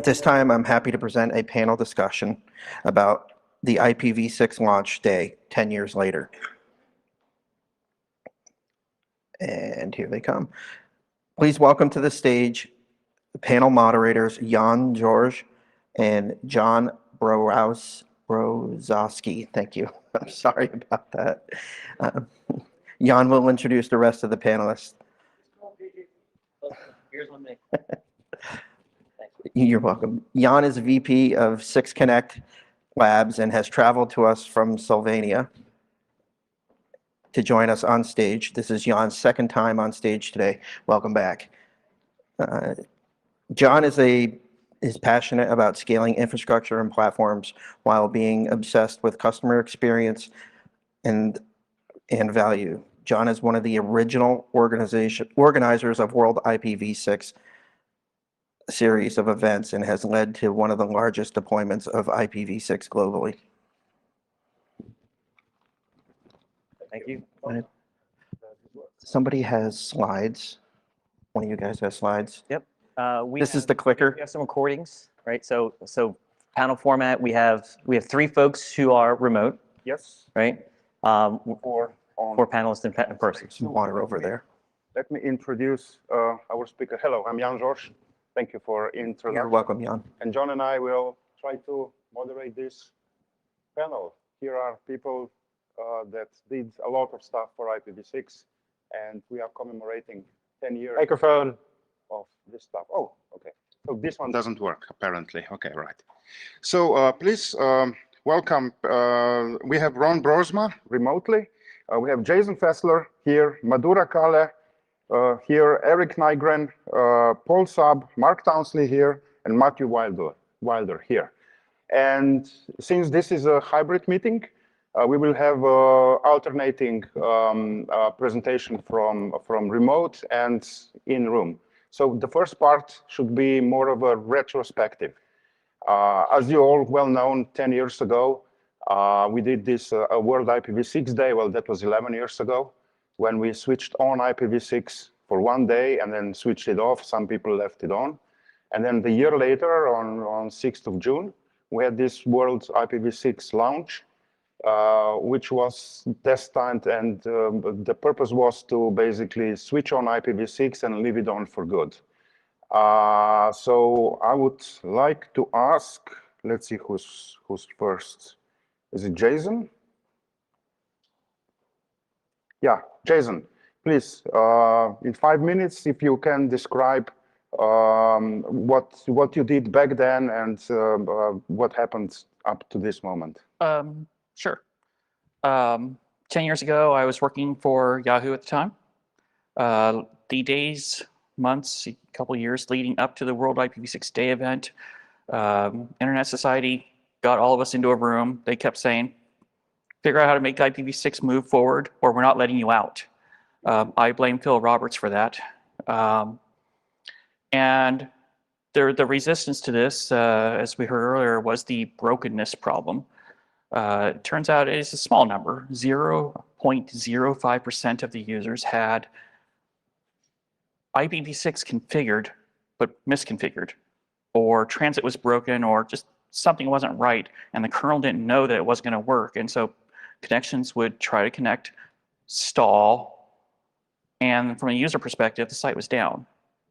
this time, I'm happy to present a panel discussion about the IPv6 launch day 10 years later. And here they come. Please welcome to the stage the panel moderators Jan George and John Brozowski. Thank you. I'm sorry about that. Jan will introduce the rest of the panelists. Here's one minute. You're welcome. Jan is VP of 6Connect Labs and has traveled to us from Sylvania to join us on stage. This is Jan's second time on stage today. Welcome back. John is passionate about scaling infrastructure and platforms while being obsessed with customer experience and value. John is one of the original organizers of World IPv6 series of events and has led to one of the largest deployments of IPv6 globally. Thank you. Somebody has slides. One of you guys has slides. Yep. This is the clicker. We have some recordings, right? So panel format. We have 3 folks who are remote. Yes. Right. 4 panelists in person. Some water over there. Let me introduce our speaker. Hello, I'm Jan George. Thank you for introduction. You're welcome, Jan. And John and I will try to moderate this panel. Here are people that did a lot of stuff for IPv6, and we are commemorating 10 years Microphone of this stuff. Oh, okay. So this one doesn't work, apparently. Okay, right. So please welcome. We have Ron Brosma remotely. We have Jason Fessler here, Madhura Kale here, Eric Nygren, Paul Saab, Mark Townsley here, and Matthew Wilder here. And since this is a hybrid meeting, we will have alternating presentation from remote and in-room. So the first part should be more of a retrospective. As you all well known, 10 years ago, we did this World IPv6 Day. Well, that was 11 years ago, when we switched on IPv6 for one day and then switched it off. Some people left it on. And then the year later, on 6th of June, we had this World IPv6 launch, which was destined, and the purpose was to basically switch on IPv6 and leave it on for good. So I would like to ask, let's see who's first. Is it Jason? Yeah, Jason, please, in 5 minutes, if you can describe what you did back then and what happened up to this moment. Sure. 10 years ago, I was working for Yahoo at the time. The days, months, a couple of years leading up to the World IPv6 Day event, Internet Society got all of us into a room. They kept saying, figure out how to make IPv6 move forward, or we're not letting you out. I blame Phil Roberts for that. And the resistance to this, as we heard earlier, was the brokenness problem. It turns out it is a small number. 0.05% of the users had IPv6 configured, but misconfigured, or transit was broken, or just something wasn't right, and the kernel didn't know that it was going to work. And so connections would try to connect, stall, and from a user perspective, the site was down.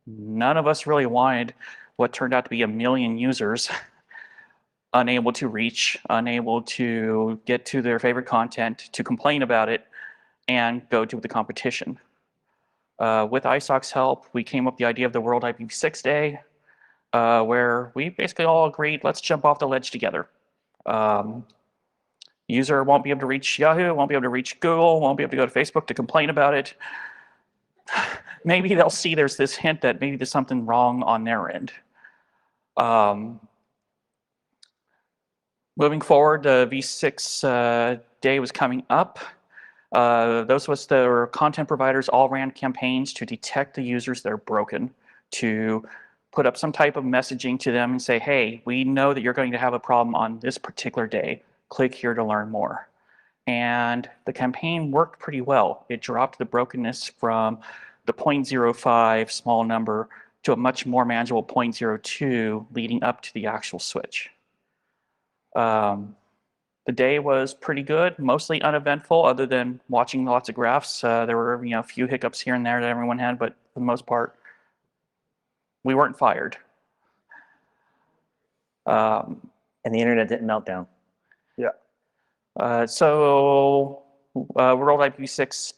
None of us really wanted what turned out to be 1 million users unable to reach, unable to get to their favorite content, to complain about it, and go to the competition. With ISOC's help, we came up with the idea of the World IPv6 Day, where we basically all agreed, let's jump off the ledge together. User won't be able to reach Yahoo, won't be able to reach Google, won't be able to go to Facebook to complain about it. Maybe they'll see there's this hint that maybe there's something wrong on their end. Moving forward, the V6 day was coming up. Those of us that were content providers all ran campaigns to detect the users that are broken, to put up some type of messaging to them and say, hey, we know that you're going to have a problem on this particular day. Click here to learn more. And the campaign worked pretty well. It dropped the brokenness from the 0.05 small number to a much more manageable 0.02 leading up to the actual switch. The day was pretty good, mostly uneventful, other than watching lots of graphs. There were a few hiccups here and there that everyone had, but for the most part, we weren't fired. And the internet didn't melt down. So World IPv6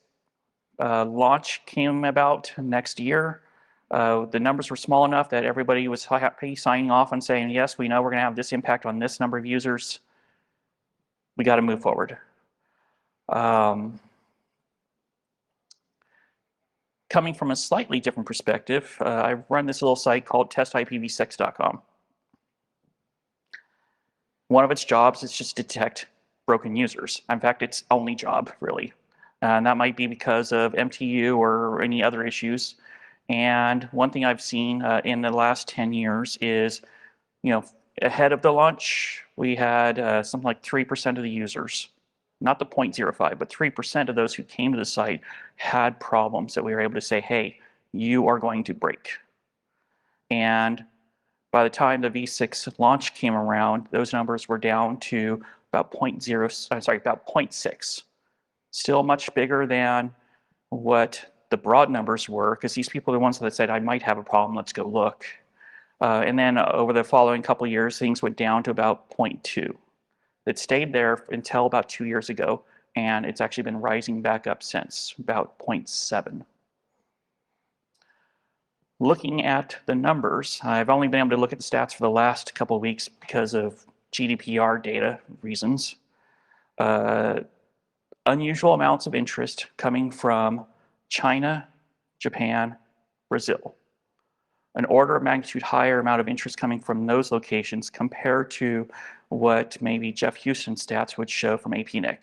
launch came about next year. The numbers were small enough that everybody was happy signing off and saying, yes, we know we're going to have this impact on this number of users. We got to move forward. Coming from a slightly different perspective, I run this little site called testipv6.com. One of its jobs is just to detect broken users. In fact, its only job, really. And that might be because of MTU or any other issues. And one thing I've seen in the last 10 years is, ahead of the launch, we had something like 3% of the users, not the 0.05, but 3% of those who came to the site had problems that we were able to say, hey, you are going to break. And by the time the V6 launch came around, those numbers were down to about 0.6. Still much bigger than what the broad numbers were, because these people are the ones that said, I might have a problem, let's go look. And then over the following couple of years, things went down to about 0.2. It stayed there until about 2 years ago, and it's actually been rising back up since, about 0.7. Looking at the numbers, I've only been able to look at the stats for the last couple of weeks because of GDPR data reasons. Unusual amounts of interest coming from China, Japan, Brazil. An order of magnitude higher amount of interest coming from those locations compared to what maybe Jeff Houston's stats would show from APNIC.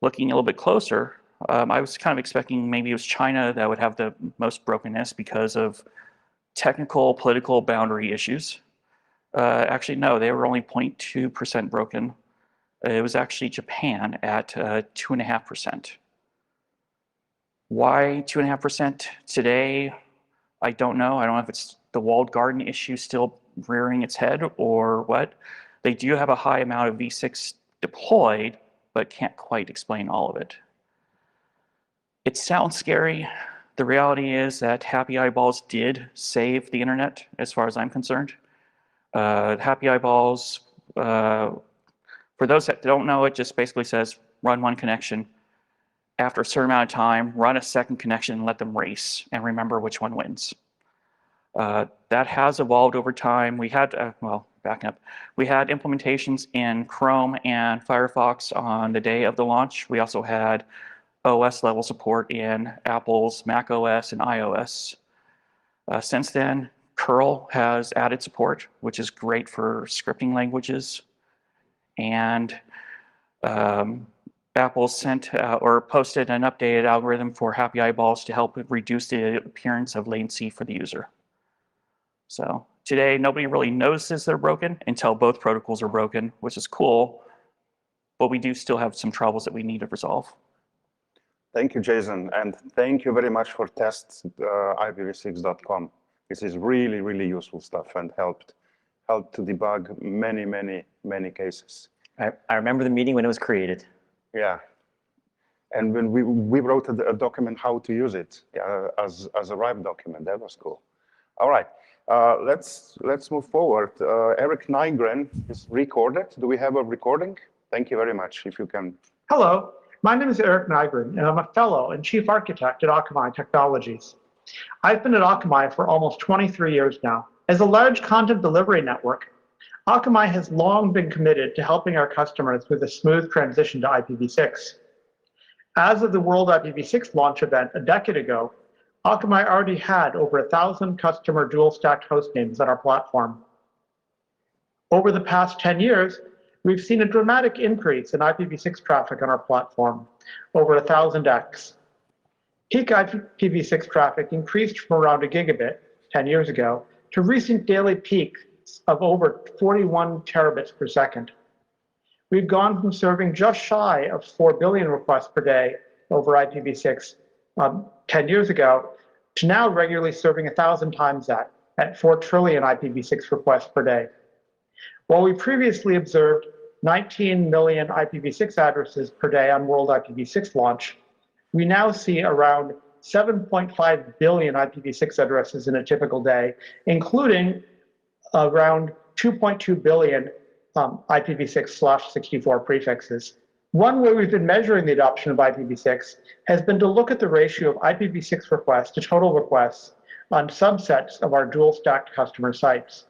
Looking a little bit closer, I was kind of expecting maybe it was China that would have the most brokenness because of technical, political boundary issues. Actually, no, they were only 0.2% broken. It was actually Japan at 2.5%. Why 2.5% today? I don't know. I don't know if it's the walled garden issue still rearing its head or what. They do have a high amount of V6 deployed, but can't quite explain all of it. It sounds scary. The reality is that Happy Eyeballs did save the internet, as far as I'm concerned. Happy Eyeballs, for those that don't know, it just basically says run one connection. After a certain amount of time, run a second connection and let them race and remember which one wins. That has evolved over time. We had, well, backing up, we had implementations in Chrome and Firefox on the day of the launch. We also had OS level support in Apple's Mac OS and iOS. Since then, curl has added support, which is great for scripting languages. And Apple sent or posted an updated algorithm for Happy Eyeballs to help reduce the appearance of latency for the user. So today, nobody really notices they're broken until both protocols are broken, which is cool, but we do still have some troubles that we need to resolve. Thank you, Jason, and thank you very much for test.ipv6.com. This is really, really useful stuff and helped to debug many, many, many cases. I remember the meeting when it was created. Yeah, and when we wrote a document how to use it as a RIPE document. That was cool. All right, let's move forward. Eric Nygren is recorded. Do we have a recording? Thank you very much. If you can. Hello, my name is Eric Nygren, and I'm a fellow and chief architect at Akamai Technologies. I've been at Akamai for almost 23 years now. As a large content delivery network, Akamai has long been committed to helping our customers with a smooth transition to IPv6. As of the World IPv6 launch event a decade ago, Akamai already had over 1,000 customer dual-stacked host names on our platform. Over the past 10 years, we've seen a dramatic increase in IPv6 traffic on our platform, over 1,000x. Peak IPv6 traffic increased from around a gigabit 10 years ago to recent daily peaks of over 41 terabits per second. We've gone from serving just shy of 4 billion requests per day over IPv6 10 years ago to now regularly serving 1,000 times that, at 4 trillion IPv6 requests per day. While we previously observed 19 million IPv6 addresses per day on World IPv6 launch, we now see around 7.5 billion IPv6 addresses in a typical day, including around 2.2 billion IPv6/64 prefixes. One way we've been measuring the adoption of IPv6 has been to look at the ratio of IPv6 requests to total requests on subsets of our dual-stacked customer sites.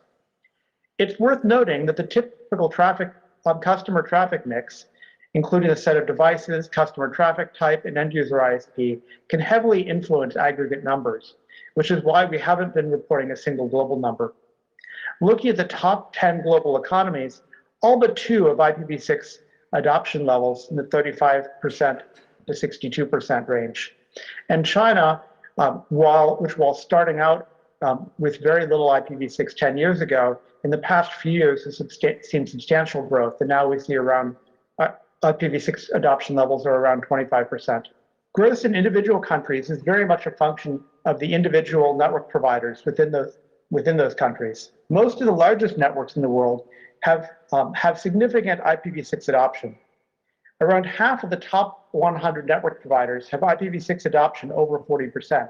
It's worth noting that the typical customer traffic mix, including a set of devices, customer traffic type, and end-user ISP, can heavily influence aggregate numbers, which is why we haven't been reporting a single global number. Looking at the top 10 global economies, all but 2 of IPv6 adoption levels in the 35% to 62% range. And China, while starting out with very little IPv6 10 years ago, in the past few years has seen substantial growth, and now we see around IPv6 adoption levels are around 25%. Growth in individual countries is very much a function of the individual network providers within those countries. Most of the largest networks in the world have significant IPv6 adoption. Around half of the top 100 network providers have IPv6 adoption over 40%,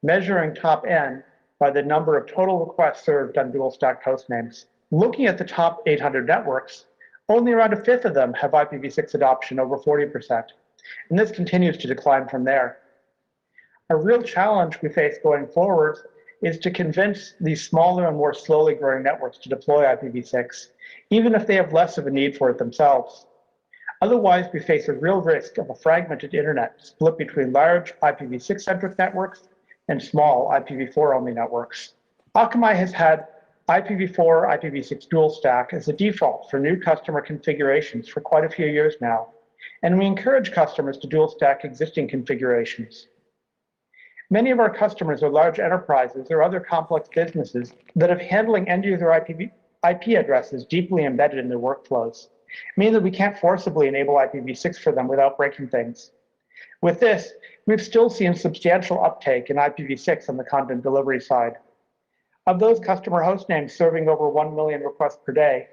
measuring top N by the number of total requests served on dual-stacked host names. Looking at the top 800 networks, only around a fifth of them have IPv6 adoption over 40%, and this continues to decline from there. A real challenge we face going forward is to convince these smaller and more slowly growing networks to deploy IPv6, even if they have less of a need for it themselves. Otherwise, we face a real risk of a fragmented internet split between large IPv6-centric networks and small IPv4-only networks. Akamai has had IPv4, IPv6 dual stack as a default for new customer configurations for quite a few years now, and we encourage customers to dual stack existing configurations. Many of our customers are large enterprises or other complex businesses that have handling end-user IP addresses deeply embedded in their workflows, meaning that we can't forcibly enable IPv6 for them without breaking things. With this, we've still seen substantial uptake in IPv6 on the content delivery side. Of those customer host names serving over 1 million requests per day,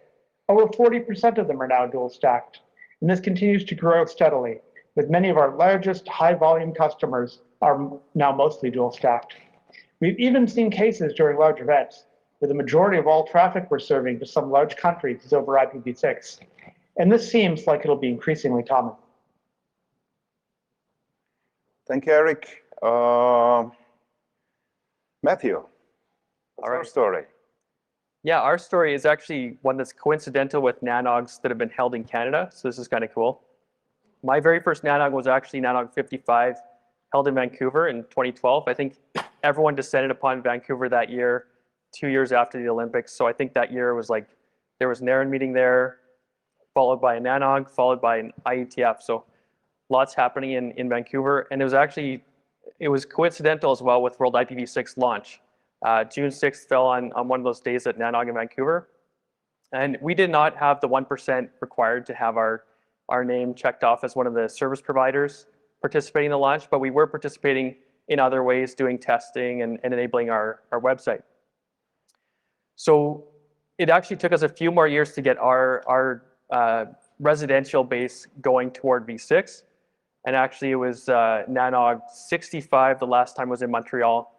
over 40% of them are now dual stacked, and this continues to grow steadily, with many of our largest high-volume customers are now mostly dual stacked. We've even seen cases during large events where the majority of all traffic we're serving to some large countries is over IPv6, and this seems like it'll be increasingly common. Thank you, Eric. Matthew, what's our story? Yeah, our story is actually one that's coincidental with NANOGs that have been held in Canada, so this is kind of cool. My very first NANOG was actually NANOG 55, held in Vancouver in 2012. I think everyone descended upon Vancouver that year, 2 years after the Olympics. So I think that year was like, there was an Aaron meeting there, followed by a NANOG, followed by an IETF. So lots happening in Vancouver. And it was coincidental as well with World IPv6 launch. June 6th fell on one of those days at NANOG in Vancouver. And we did not have the 1% required to have our name checked off as one of the service providers participating in the launch, but we were participating in other ways, doing testing and enabling our website. So it actually took us a few more years to get our residential base going toward V6. And actually it was NANOG 65 the last time was in Montreal.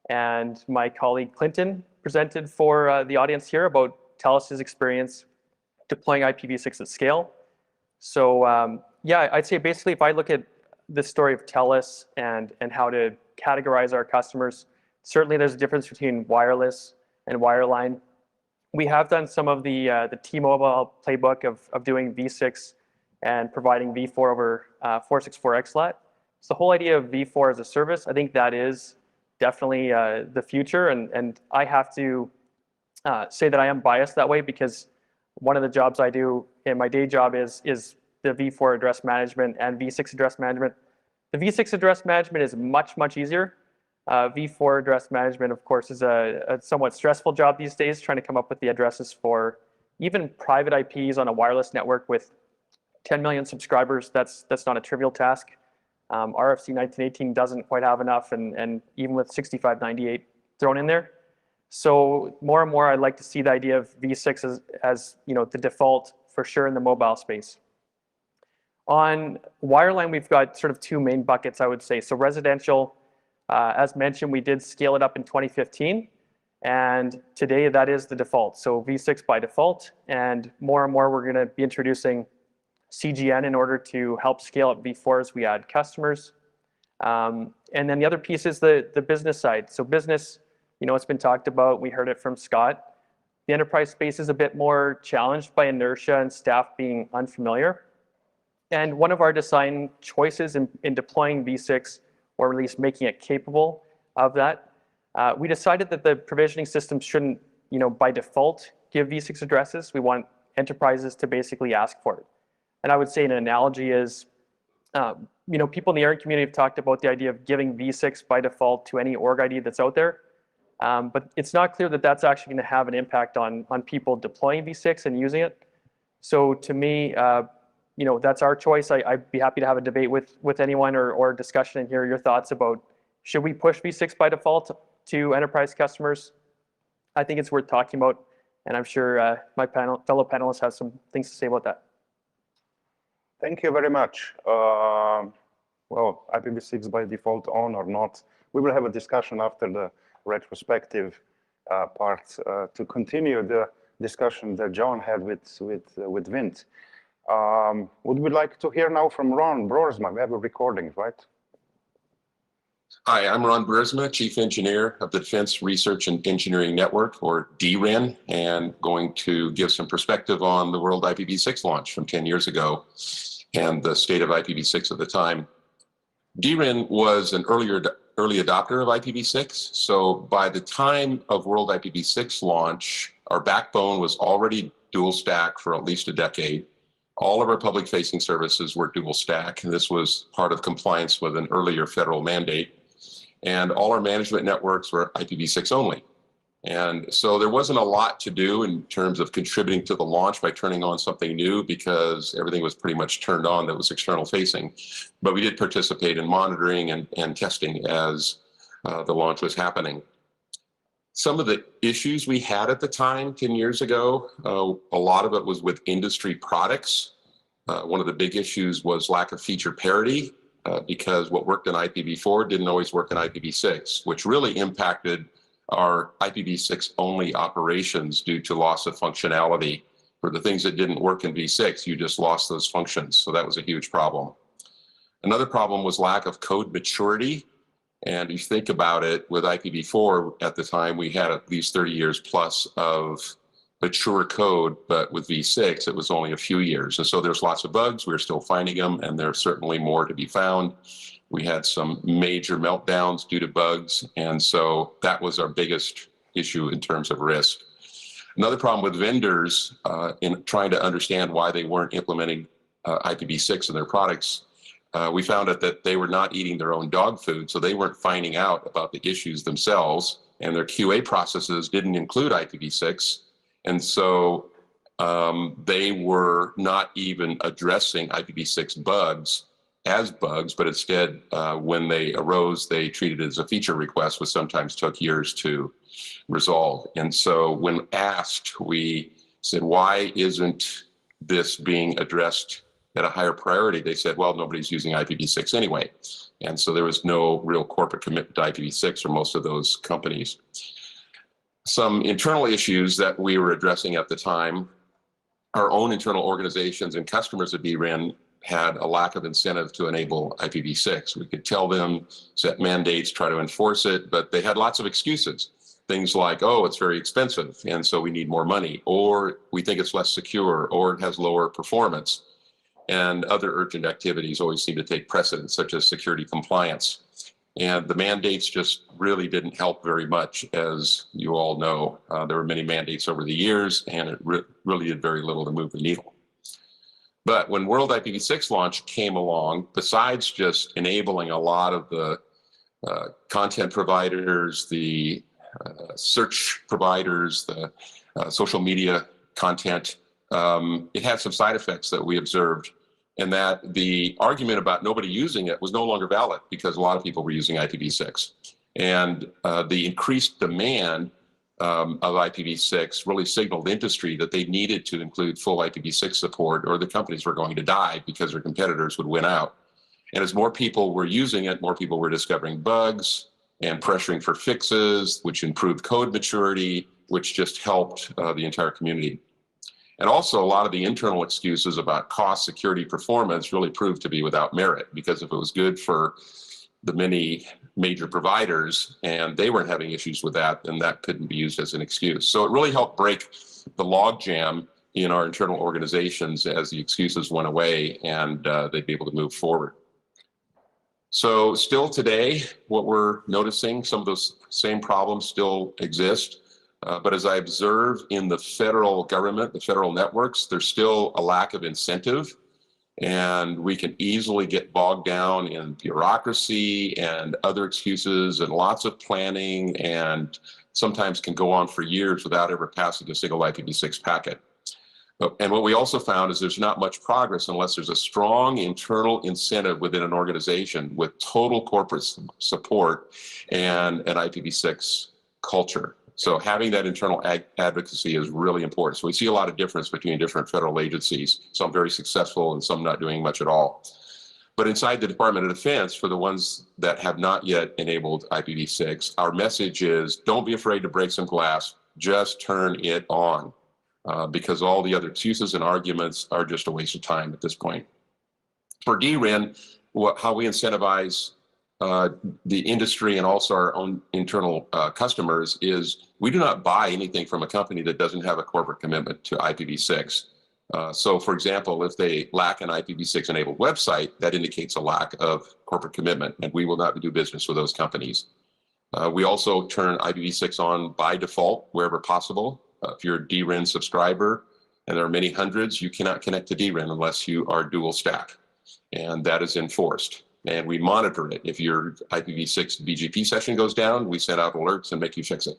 And my colleague Clinton presented for the audience here about TELUS's experience deploying IPv6 at scale. So yeah, I'd say basically if I look at the story of TELUS and how to categorize our customers, certainly there's a difference between wireless and wireline. We have done some of the T-Mobile playbook of doing V6 and providing V4 over 464 XLAT. So the whole idea of V4 as a service, I think that is definitely the future. And I have to say that I am biased that way because one of the jobs I do in my day job is the V4 address management and V6 address management. The V6 address management is much, much easier. V4 address management, of course, is a somewhat stressful job these days, trying to come up with the addresses for even private IPs on a wireless network with 10 million subscribers. That's not a trivial task. RFC 1918 doesn't quite have enough, and even with 6598 thrown in there. So more and more, I'd like to see the idea of V6 as the default for sure in the mobile space. On wireline, we've got sort of two main buckets, I would say. So residential, as mentioned, we did scale it up in 2015. And today that is the default. So V6 by default. And more we're going to be introducing CGN in order to help scale up V4 as we add customers. And then the other piece is the business side. So business, it's been talked about. We heard it from Scott. The enterprise space is a bit more challenged by inertia and staff being unfamiliar. And one of our design choices in deploying V6, or at least making it capable of that, we decided that the provisioning system shouldn't, by default, give V6 addresses. We want enterprises to basically ask for it. And I would say an analogy is, people in the ARIN community have talked about the idea of giving V6 by default to any org ID that's out there. But it's not clear that that's actually going to have an impact on people deploying V6 and using it. So to me, that's our choice. I'd be happy to have a debate with anyone or discussion and hear your thoughts about, should we push V6 by default to enterprise customers? I think it's worth talking about, and I'm sure my fellow panelists have some things to say about that. Thank you very much. Well, IPv6 by default on or not, we will have a discussion after the retrospective part to continue the discussion that John had with Vint. Would we like to hear now from Ron Broersma? We have a recording, right? Hi, I'm Ron Broersma, Chief Engineer of the Defense Research and Engineering Network, or DREN, and going to give some perspective on the World IPv6 launch from 10 years ago and the state of IPv6 at the time. DREN was an early adopter of IPv6, so by the time of World IPv6 launch, our backbone was already dual stack for at least a decade. All of our public-facing services were dual stack, and this was part of compliance with an earlier federal mandate. And all our management networks were IPv6 only. And so there wasn't a lot to do in terms of contributing to the launch by turning on something new, because everything was pretty much turned on that was external facing. But we did participate in monitoring and testing as the launch was happening. Some of the issues we had at the time, 10 years ago, a lot of it was with industry products. One of the big issues was lack of feature parity, because what worked in IPv4 didn't always work in IPv6, which really impacted our IPv6 only operations due to loss of functionality. For the things that didn't work in v6, you just lost those functions. So that was a huge problem. Another problem was lack of code maturity. And you think about it, with IPv4 at the time, we had at least 30 years plus of mature code, but with v6, it was only a few years. And so there's lots of bugs. We're still finding them, and there's certainly more to be found. We had some major meltdowns due to bugs, and so that was our biggest issue in terms of risk. Another problem with vendors in trying to understand why they weren't implementing IPv6 in their products, we found out that they were not eating their own dog food, so they weren't finding out about the issues themselves, and their QA processes didn't include IPv6. And so they were not even addressing IPv6 bugs as bugs, but instead, when they arose, they treated it as a feature request, which sometimes took years to resolve. And so when asked, we said, why isn't this being addressed at a higher priority? They said, well, nobody's using IPv6 anyway. And so there was no real corporate commitment to IPv6 for most of those companies. Some internal issues that we were addressing at the time, our own internal organizations and customers at DREN had a lack of incentive to enable IPv6. We could tell them, set mandates, try to enforce it, but they had lots of excuses. Things like, oh, it's very expensive, and so we need more money, or we think it's less secure, or it has lower performance. And other urgent activities always seem to take precedence, such as security compliance. And the mandates just really didn't help very much, as you all know. There were many mandates over the years, and it really did very little to move the needle. But when World IPv6 launch came along, besides just enabling a lot of the content providers, the search providers, the social media content, it had some side effects that we observed. and that the argument about nobody using it was no longer valid because a lot of people were using IPv6. And the increased demand of IPv6 really signaled industry that they needed to include full IPv6 support, or the companies were going to die because their competitors would win out. And as more people were using it, more people were discovering bugs and pressuring for fixes, which improved code maturity, which just helped the entire community. And also a lot of the internal excuses about cost, security, performance really proved to be without merit, because if it was good for the many major providers and they weren't having issues with that, then that couldn't be used as an excuse. So it really helped break the logjam in our internal organizations as the excuses went away, and they'd be able to move forward. So still today, what we're noticing, some of those same problems still exist. But as I observe in the federal government, the federal networks, there's still a lack of incentive, and we can easily get bogged down in bureaucracy and other excuses and lots of planning, and sometimes can go on for years without ever passing a single IPv6 packet. And what we also found is there's not much progress unless there's a strong internal incentive within an organization with total corporate support and an IPv6 culture. So having that internal advocacy is really important. So we see a lot of difference between different federal agencies, some very successful and some not doing much at all. But inside the Department of Defense, for the ones that have not yet enabled IPv6, our message is don't be afraid to break some glass, just turn it on. Because all the other excuses and arguments are just a waste of time at this point. For DREN, how we incentivize the industry and also our own internal customers is we do not buy anything from a company that doesn't have a corporate commitment to IPv6. So for example, if they lack an IPv6 enabled website, that indicates a lack of corporate commitment, and we will not do business with those companies. We also turn IPv6 on by default wherever possible. If you're a DREN subscriber, and there are many hundreds, you cannot connect to DREN unless you are dual stack, and that is enforced. And we monitor it. If your IPv6 BGP session goes down, we send out alerts and make you fix it.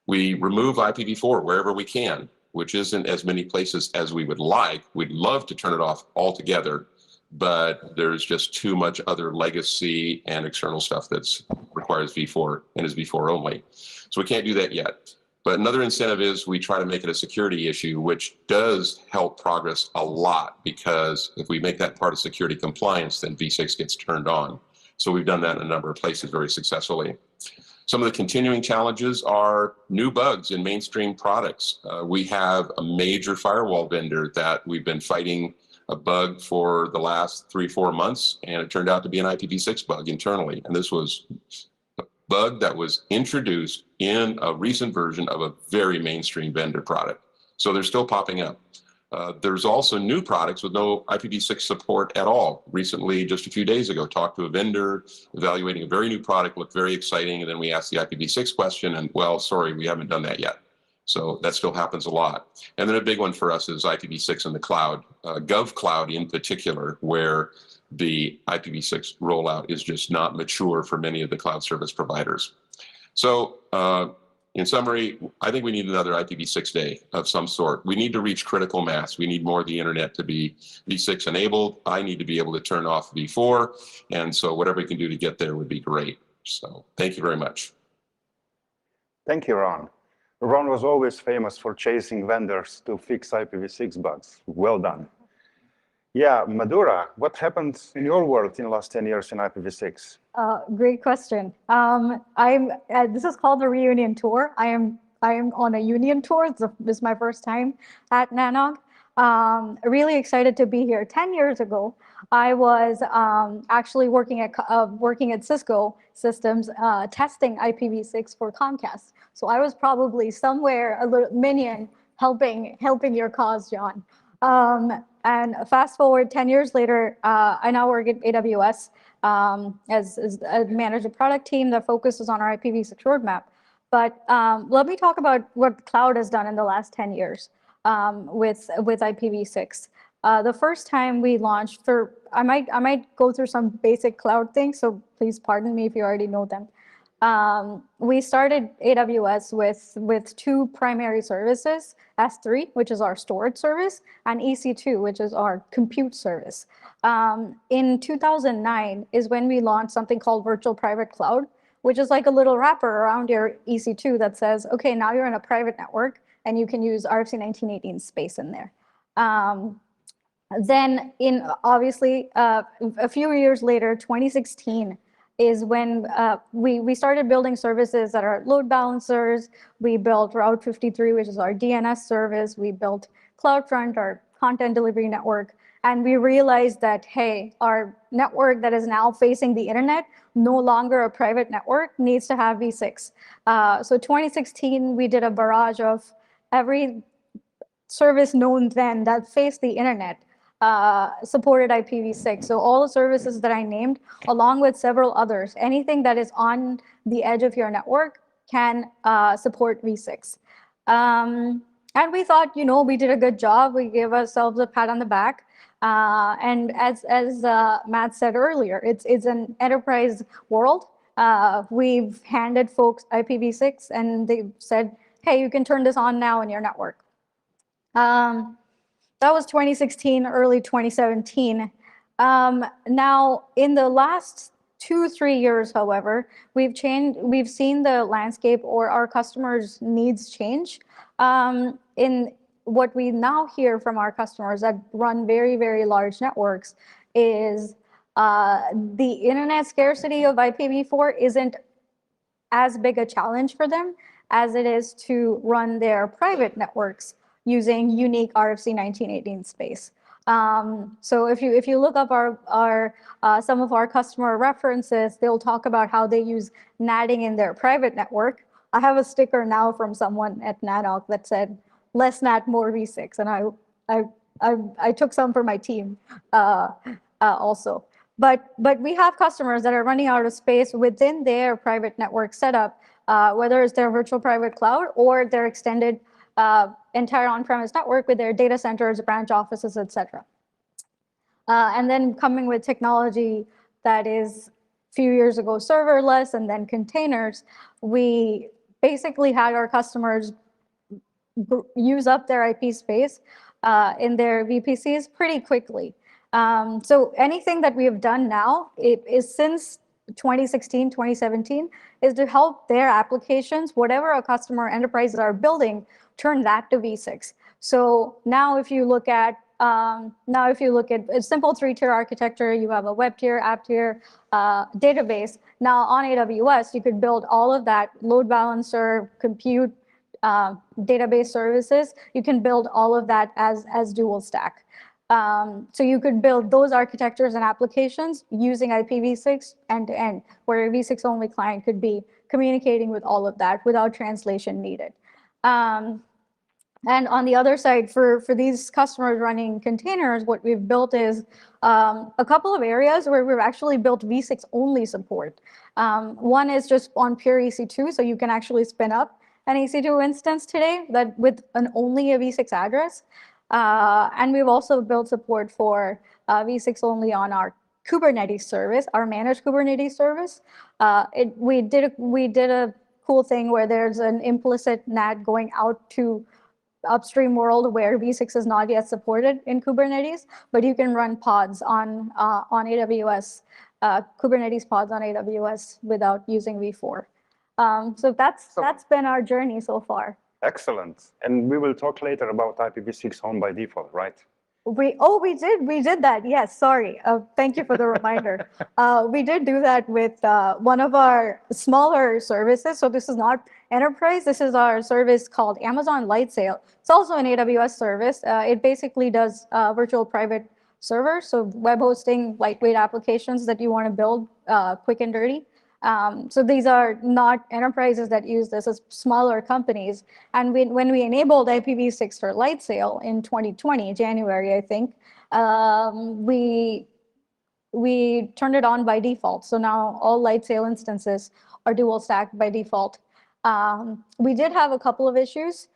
We remove IPv4 wherever we can, which isn't as many places as we would like. We'd love to turn it off altogether, but there's just too much other legacy and external stuff that requires v4 and is v4 only. So we can't do that yet. But another incentive is we try to make it a security issue, which does help progress a lot, because if we make that part of security compliance, then v6 gets turned on. So we've done that in a number of places very successfully. Some of the continuing challenges are new bugs in mainstream products. We have a major firewall vendor that we've been fighting a bug for the last 3-4 months, and it turned out to be an IPv6 bug internally. And this was bug that was introduced in a recent version of a very mainstream vendor product. So they're still popping up. There's also new products with no IPv6 support at all. Recently, just a few days ago, talked to a vendor evaluating a very new product, looked very exciting, and then we asked the IPv6 question, and well, sorry, we haven't done that yet. So that still happens a lot. And then a big one for us is IPv6 in the cloud, GovCloud in particular, where the IPv6 rollout is just not mature for many of the cloud service providers. So in summary, I think we need another IPv6 day of some sort. We need to reach critical mass. We need more of the internet to be v6 enabled. I need to be able to turn off v4. And so whatever we can do to get there would be great. So thank you very much. Thank you, Ron. Ron was always famous for chasing vendors to fix IPv6 bugs. Well done. Yeah, Madhura, what happened in your world in the last 10 years in IPv6? Great question. This is called the reunion tour. I am on a union tour. This is my first time at NANOG. Really excited to be here. 10 years ago, I was actually working at Cisco Systems, testing IPv6 for Comcast. So I was probably somewhere a little minion helping your cause, John. And fast forward 10 years later, I now work at AWS as I manage a product team that focuses on our IPv6 roadmap. But let me talk about what cloud has done in the last 10 years with IPv6. The first time we launched, I might go through some basic cloud things, so please pardon me if you already know them. We started AWS with two primary services, S3, which is our storage service, and EC2, which is our compute service. In 2009 is when we launched something called Virtual Private Cloud, which is like a little wrapper around your EC2 that says, okay, now you're in a private network and you can use RFC 1918 space in there. Then obviously, a few years later, 2016, is when we started building services that are load balancers. We built Route 53, which is our DNS service. We built CloudFront, our content delivery network. And we realized that, hey, our network that is now facing the internet, no longer a private network, needs to have V6. So 2016, we did a barrage of every service known then that faced the internet. Supported IPv6. So all the services that I named, along with several others, anything that is on the edge of your network can support V6. And we thought, we did a good job. We gave ourselves a pat on the back. And as Matt said earlier, it's an enterprise world. We've handed folks IPv6 and they said, hey, you can turn this on now in your network. That was 2016, early 2017. Now, in the last 2-3 years, however, we've seen the landscape or our customers' needs change. In what we now hear from our customers that run very, very large networks is the internet scarcity of IPv4 isn't as big a challenge for them as it is to run their private networks using unique RFC 1918 space. So if you look up some of our customer references, they'll talk about how they use NATing in their private network. I have a sticker now from someone at NANOG that said, less NAT, more V6, and I took some for my team also. But we have customers that are running out of space within their private network setup, whether it's their virtual private cloud or their extended entire on-premise network with their data centers, branch offices, etc. And then coming with technology that is a few years ago serverless and then containers, we basically had our customers use up their IP space in their VPCs pretty quickly. So anything that we have done now is since 2016, 2017, is to help their applications, whatever a customer enterprises are building, turn that to V6. So now if you look at a simple 3-tier architecture, you have a web tier, app tier, database. Now on AWS, you could build all of that load balancer, compute, database services. You can build all of that as dual stack. So you could build those architectures and applications using IPv6 end-to-end, where a V6 only client could be communicating with all of that without translation needed. And on the other side, for these customers running containers, what we've built is a couple of areas where we've actually built V6 only support. One is just on pure EC2, so you can actually spin up an EC2 instance today that with only a V6 address. And we've also built support for V6 only on our Kubernetes service, our managed Kubernetes service. We did a cool thing where there's an implicit NAT going out to upstream world where V6 is not yet supported in Kubernetes, but you can run pods on AWS, Kubernetes pods on AWS without using V4. So that's been our journey so far. Excellent. And we will talk later about IPv6 on by default, right? We did that. Yes, sorry. Thank you for the reminder. We did do that with one of our smaller services. So this is not enterprise. This is our service called Amazon Lightsail. It's also an AWS service. It basically does virtual private servers, so web hosting, lightweight applications that you want to build quick and dirty. So these are not enterprises that use this, as smaller companies. And when we enabled IPv6 for Lightsail in 2020, January, I think, we turned it on by default. So now all Lightsail instances are dual stack by default. We did have a couple of issues.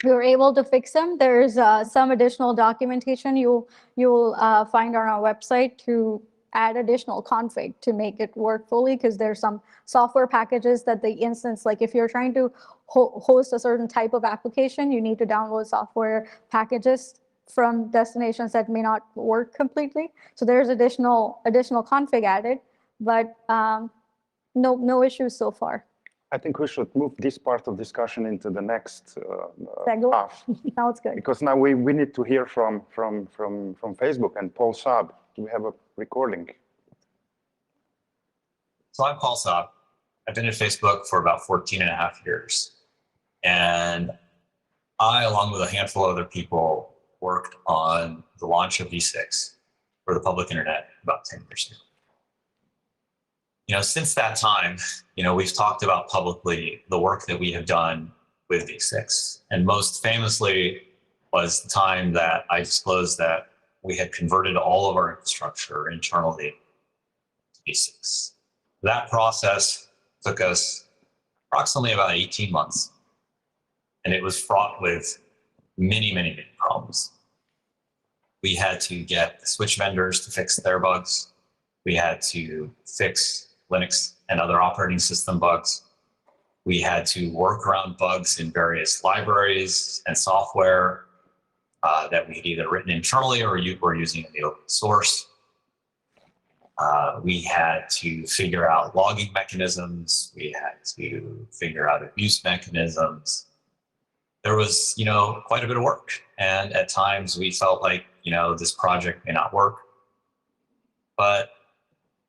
We were able to fix them. There's some additional documentation you'll find on our website to add additional config to make it work fully, because there's some software packages that the instance, like if you're trying to host a certain type of application, you need to download software packages from destinations that may not work completely. So there's additional config added, but no issues so far. I think we should move this part of discussion into the next Segue? half, Sounds good. because now we need to hear from Facebook and Paul Saab. We have a recording. So I'm Paul Saab. I've been at Facebook for about 14 and a half years. And I, along with a handful of other people, worked on the launch of V6 for the public internet about 10 years ago. Since that time, we've talked about publicly the work that we have done with V6. And most famously was the time that I disclosed that we had converted all of our infrastructure internally to V6. That process took us approximately about 18 months. And it was fraught with many, many, many problems. We had to get the switch vendors to fix their bugs. We had to fix Linux and other operating system bugs. We had to work around bugs in various libraries and software that we'd either written internally or were using in the open source. We had to figure out logging mechanisms. We had to figure out abuse mechanisms. There was, quite a bit of work. And at times we felt like, this project may not work. But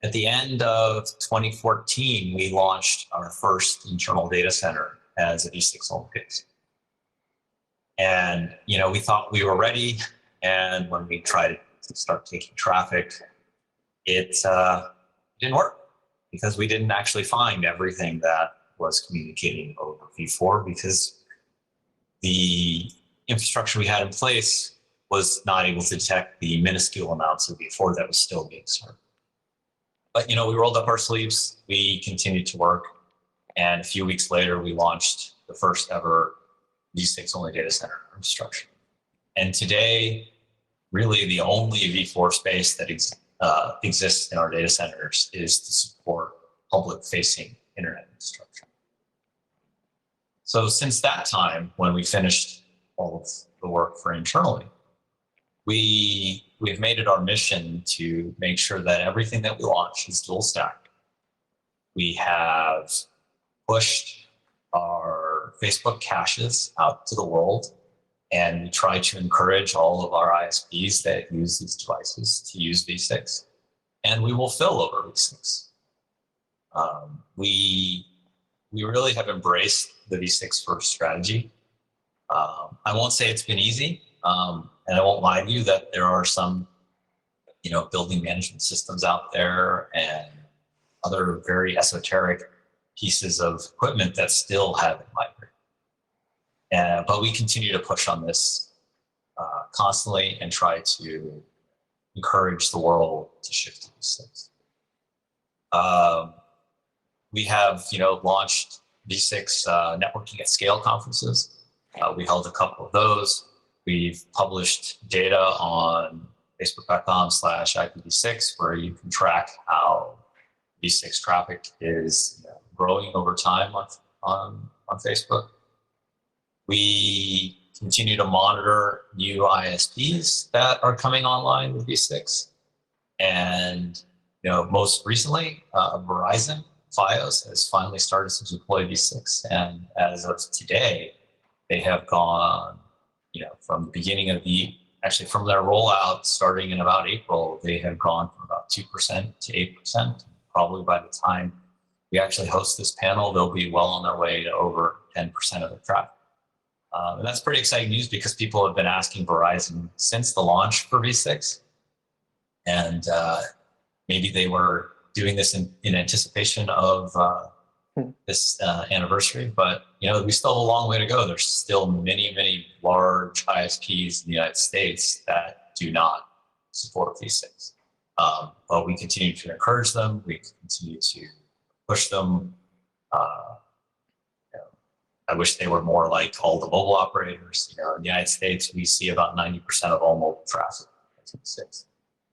at the end of 2014, we launched our first internal data center as a V6 home base. And, we thought we were ready. And when we tried to start taking traffic, it didn't work because we didn't actually find everything that was communicating over V4 because the infrastructure we had in place was not able to detect the minuscule amounts of V4 that was still being served. But, we rolled up our sleeves, we continued to work, and a few weeks later, we launched the first ever V6 only data center infrastructure. And today, really the only V4 space that exists in our data centers is to support public-facing internet infrastructure. So since that time, when we finished all of the work for internally, we've made it our mission to make sure that everything that we launch is dual stack. We have pushed our Facebook caches out to the world, and we try to encourage all of our ISPs that use these devices to use V6, and we will fill over V6. We really have embraced the V6 first strategy. I won't say it's been easy. And I won't lie to you that there are some, building management systems out there and other very esoteric pieces of equipment that still haven't migrated. But we continue to push on this constantly and try to encourage the world to shift to these things. We have, launched V6 networking at scale conferences. We held a couple of those. We've published data on facebook.com/IPv6, where you can track how V6 traffic is growing over time on Facebook. We continue to monitor new ISPs that are coming online with V6. And most recently, Verizon Fios has finally started to deploy V6. And as of today, they have gone from the beginning of from their rollout starting in about April, they have gone from about 2% to 8%. Probably by the time we actually host this panel, they'll be well on their way to over 10% of the traffic. And that's pretty exciting news because people have been asking Verizon since the launch for V6. And maybe they were doing this in anticipation of this anniversary, but we still have a long way to go. There's still many, many large ISPs in the United States that do not support V6. But we continue to encourage them. We continue to push them. I wish they were more like all the mobile operators. In the United States, we see about 90% of all mobile traffic as V6.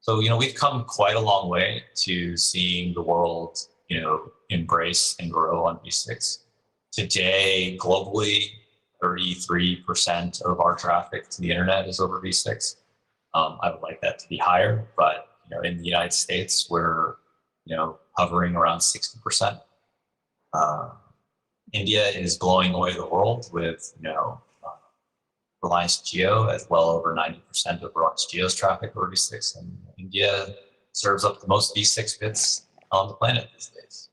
So, we've come quite a long way to seeing the world, embrace and grow on V6. Today, globally, 33% of our traffic to the internet is over V6. I would like that to be higher, but in the United States, we're hovering around 60%. India is blowing away the world with Reliance Jio at well over 90% of Reliance Jio's traffic over V6, and India serves up the most V6 bits on the planet these days.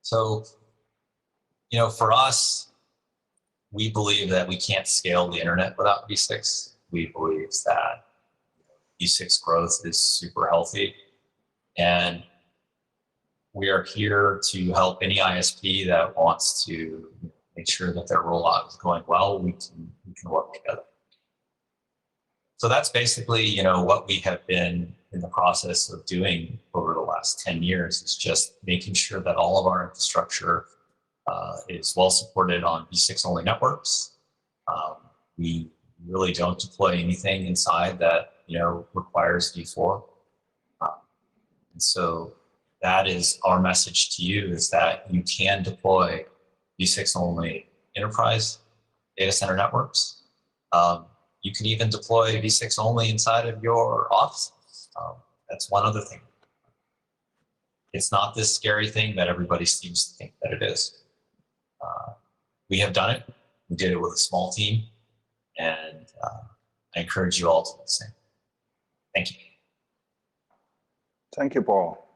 So, for us, we believe that we can't scale the internet without V6. We believe that V6 growth is super healthy, and we are here to help any ISP that wants to make sure that their rollout is going well. We can work together. So that's basically, what we have been in the process of doing over the last 10 years, is just making sure that all of our infrastructure is well supported on V6 only networks. We really don't deploy anything inside that requires V4. And so that is our message to you, is that you can deploy V6 only enterprise data center networks. You can even deploy V6 only inside of your offices. That's one other thing. It's not this scary thing that everybody seems to think that it is. We have done it. We did it with a small team, and I encourage you all to do the same. Thank you. Thank you, Paul.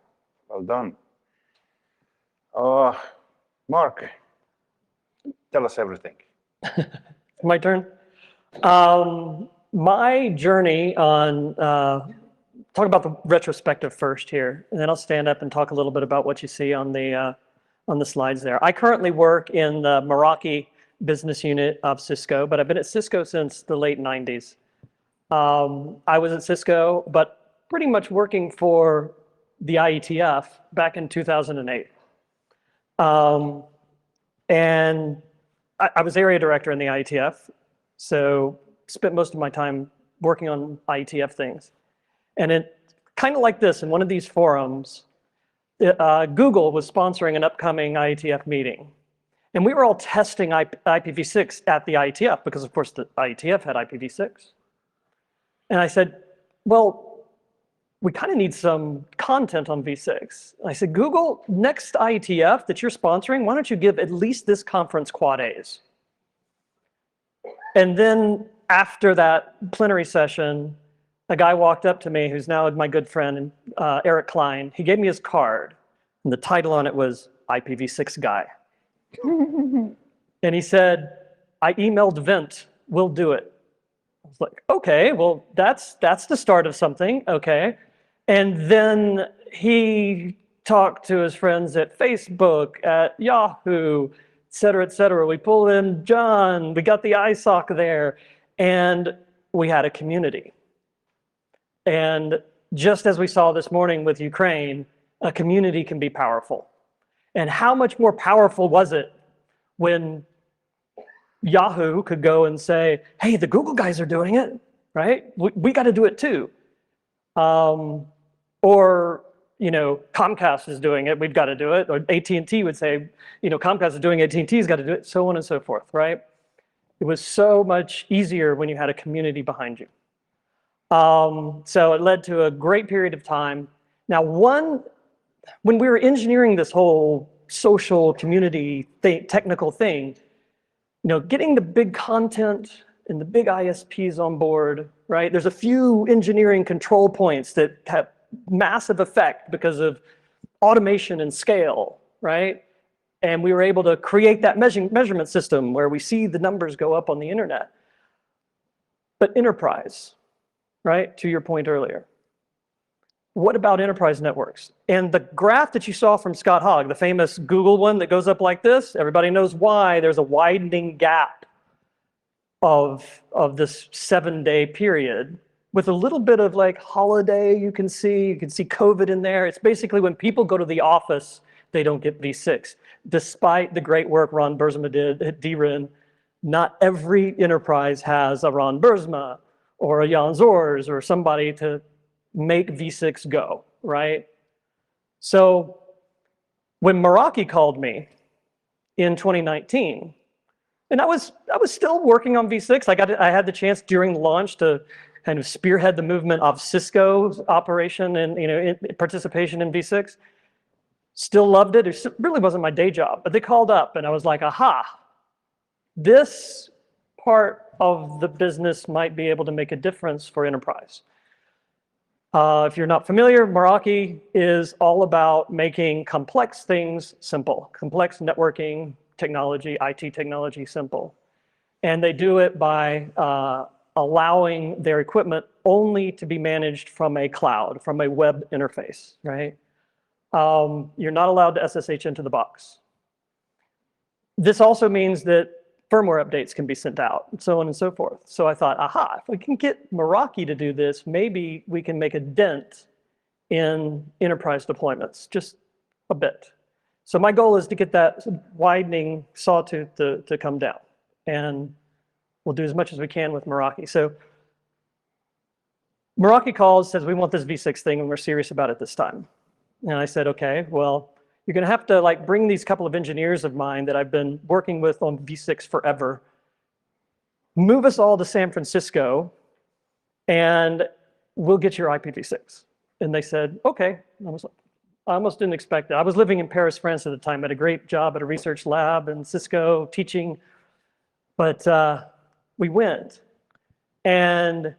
Well done. Mark, tell us everything. My turn. My journey on, talk about the retrospective first here, and then I'll stand up and talk a little bit about what you see on the slides there. I currently work in the Meraki business unit of Cisco, but I've been at Cisco since the late 90s. I was at Cisco, but pretty much working for the IETF back in 2008. And I was area director in the IETF, so spent most of my time working on IETF things. And it kind of like this, in one of these forums, Google was sponsoring an upcoming IETF meeting. And we were all testing IPv6 at the IETF, because of course the IETF had IPv6. And I said, well, we kind of need some content on V6. I said, Google, next IETF that you're sponsoring, why don't you give at least this conference quad A's? And then after that plenary session, a guy walked up to me who's now my good friend, Eric Klein. He gave me his card, and the title on it was IPv6 guy. And he said, I emailed Vint, we'll do it. I was like, okay, well, that's the start of something, okay. And then he talked to his friends at Facebook, at Yahoo, et cetera, we pulled in John, we got the ISOC there, and we had a community. And just as we saw this morning with Ukraine, a community can be powerful. And how much more powerful was it when Yahoo could go and say, hey, the Google guys are doing it, right? We got to do it too. Or, Comcast is doing it, we've got to do it. Or AT&T would say, Comcast is doing it, AT&T's got to do it, so on and so forth, right? It was so much easier when you had a community behind you. So it led to a great period of time. Now, when we were engineering this whole social community technical thing, getting the big content and the big ISPs on board, right? There's a few engineering control points that have massive effect because of automation and scale, right? And we were able to create that measurement system where we see the numbers go up on the internet. But enterprise, right? To your point earlier. What about enterprise networks? And the graph that you saw from Scott Hogg, the famous Google one that goes up like this, everybody knows why there's a widening gap of this 7-day period with a little bit of like holiday you can see COVID in there. It's basically when people go to the office, they don't get V6. Despite the great work Ron Bursma did at DREN, not every enterprise has a Ron Bursma or a Jan Zors or somebody to make V6 go, right? So when Meraki called me in 2019, and I was still working on V6. I had the chance during launch to kind of spearhead the movement of Cisco's operation and participation in V6. Still loved it. It really wasn't my day job, but they called up and I was like, aha, this part of the business might be able to make a difference for enterprise. If you're not familiar, Meraki is all about making complex things simple, complex networking technology, IT technology simple. And they do it by allowing their equipment only to be managed from a cloud, from a web interface, right? You're not allowed to SSH into the box. This also means that firmware updates can be sent out, and so on and so forth. So I thought, aha, if we can get Meraki to do this, maybe we can make a dent in enterprise deployments, just a bit. So my goal is to get that widening sawtooth to come down. And we'll do as much as we can with Meraki. So Meraki calls, says, we want this V6 thing, and we're serious about it this time. And I said, okay, well, you're going to have to like bring these couple of engineers of mine that I've been working with on V6 forever, move us all to San Francisco, and we'll get your IPv6. And they said, okay. I almost didn't expect it. I was living in Paris, France at the time, had a great job at a research lab in Cisco teaching, but we went. And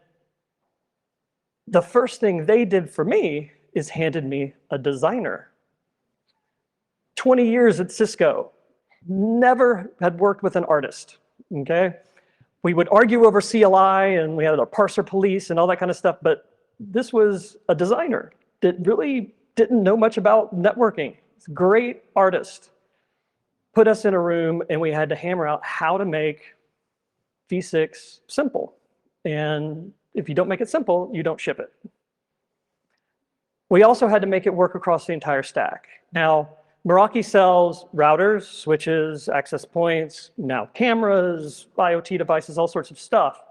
the first thing they did for me is handed me a designer. 20 years at Cisco, never had worked with an artist, okay? We would argue over CLI and we had a parser police and all that kind of stuff, but this was a designer that really didn't know much about networking. It's a great artist. Put us in a room and we had to hammer out how to make V6 simple. And if you don't make it simple, you don't ship it. We also had to make it work across the entire stack. Now, Meraki sells routers, switches, access points, now cameras, IoT devices, all sorts of stuff.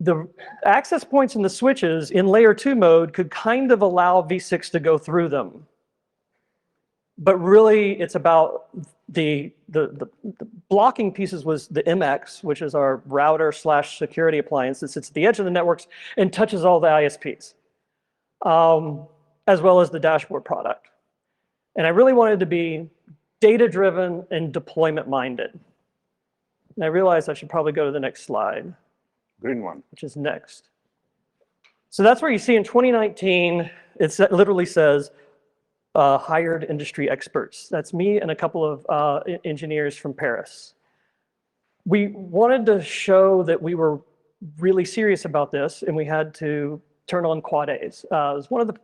The access points and the switches in layer 2 mode could kind of allow V6 to go through them. But really, it's about the blocking pieces was the MX, which is our router / security appliance that sits at the edge of the networks and touches all the ISPs, as well as the dashboard product. And I really wanted to be data-driven and deployment-minded. And I realized I should probably go to the next slide. Green one. Which is next. So that's where you see in 2019, it literally says, hired industry experts. That's me and a couple of engineers from Paris. We wanted to show that we were really serious about this, and we had to turn on Quad A's. It was one of the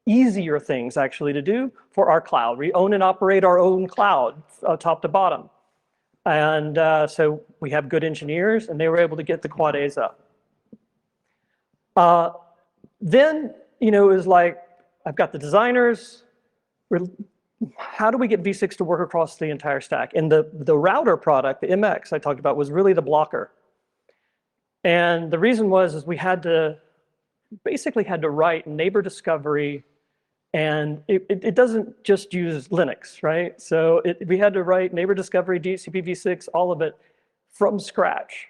easier things actually to do for our cloud. We own and operate our own cloud, top to bottom. And so we have good engineers, and they were able to get the Quad A's up. Then, it was like, I've got the designers. How do we get V6 to work across the entire stack? And the router product, the MX I talked about, was really the blocker. And the reason was we basically had to write neighbor discovery, and it doesn't just use Linux, right? So we had to write neighbor discovery, DHCP-V6, all of it from scratch,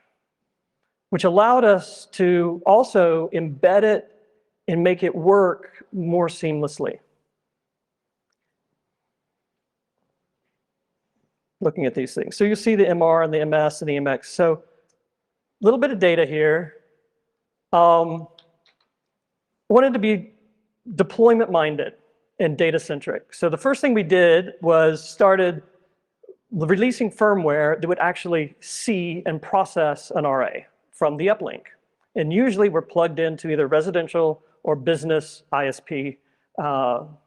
which allowed us to also embed it and make it work more seamlessly. Looking at these things. So you see the MR and the MS and the MX. So a little bit of data here. Wanted to be deployment minded and data centric. So the first thing we did was started releasing firmware that would actually see and process an RA from the uplink. And usually we're plugged into either residential or business ISP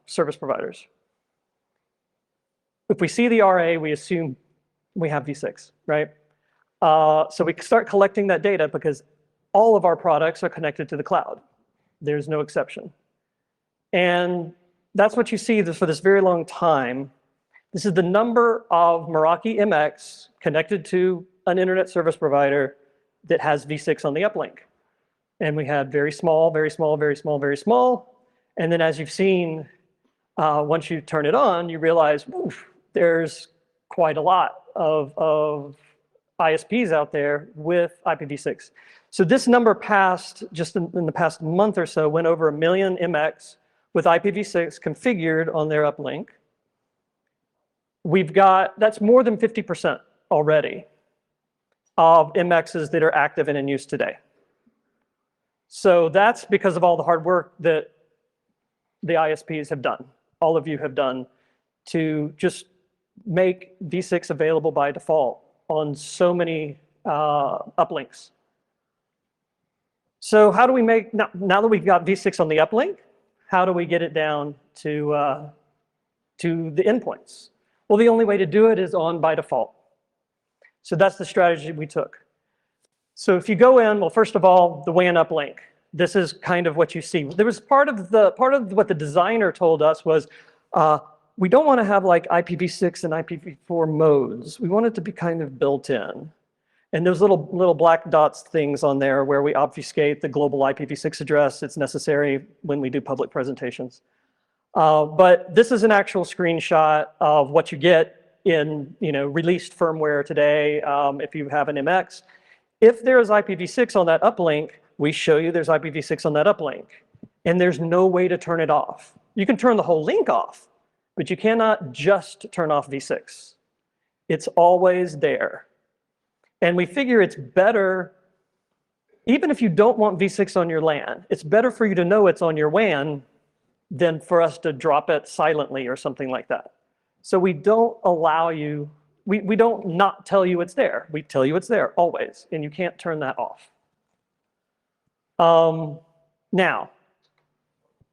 service providers. If we see the RA, we assume we have V6, right? So we start collecting that data because all of our products are connected to the cloud. There's no exception. And that's what you see for this very long time. This is the number of Meraki MX connected to an internet service provider that has V6 on the uplink. And we had very small, very small, very small, very small. And then as you've seen, once you turn it on, you realize oof, there's quite a lot of ISPs out there with IPv6. So this number passed, just in the past month or so, went over 1 million MX with IPv6 configured on their uplink. We've got, that's more than 50% already of MXs that are active and in use today. So that's because of all the hard work that the ISPs have done, all of you have done, to just make v6 available by default on so many uplinks. So how do we make, now that we've got v6 on the uplink, how do we get it down to the endpoints? Well, the only way to do it is on by default. So that's the strategy we took. So if you go in, well, first of all, the WAN uplink. This is kind of what you see. There was part of what the designer told us was, we don't want to have like IPv6 and IPv4 modes. We want it to be kind of built in. And there's little black dots things on there where we obfuscate the global IPv6 address. It's necessary when we do public presentations. But this is an actual screenshot of what you get in released firmware today if you have an MX. If there's IPv6 on that uplink, we show you there's IPv6 on that uplink. And there's no way to turn it off. You can turn the whole link off, but you cannot just turn off v6. It's always there. And we figure it's better, even if you don't want v6 on your LAN, it's better for you to know it's on your WAN than for us to drop it silently or something like that. So we don't allow you, we don't not tell you it's there. We tell you it's there always, and you can't turn that off. Now,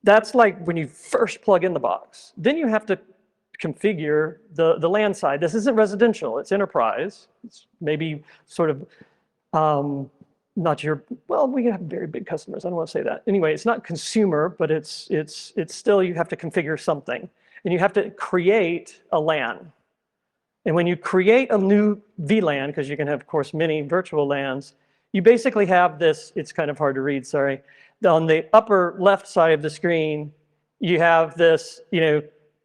that's like when you first plug in the box. Then you have to configure the LAN side. This isn't residential, it's enterprise. It's maybe sort of not your, well, we have very big customers. I don't want to say that. Anyway, it's not consumer, but it's still, you have to configure something. And you have to create a LAN. And when you create a new VLAN, because you can have, of course, many virtual LANs, you basically have this, it's kind of hard to read, sorry. On the upper left side of the screen, you have this,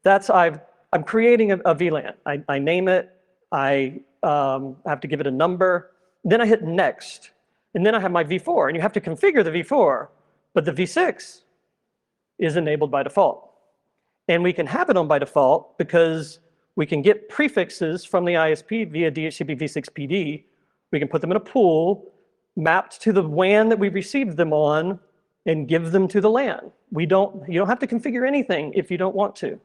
that's, I'm creating a VLAN. I name it, I have to give it a number, then I hit next, and then I have my v4, and you have to configure the v4, but the v6 is enabled by default. And we can have it on by default because we can get prefixes from the ISP via DHCP v6 PD. We can put them in a pool mapped to the WAN that we received them on and give them to the LAN. You don't have to configure anything if you don't want to.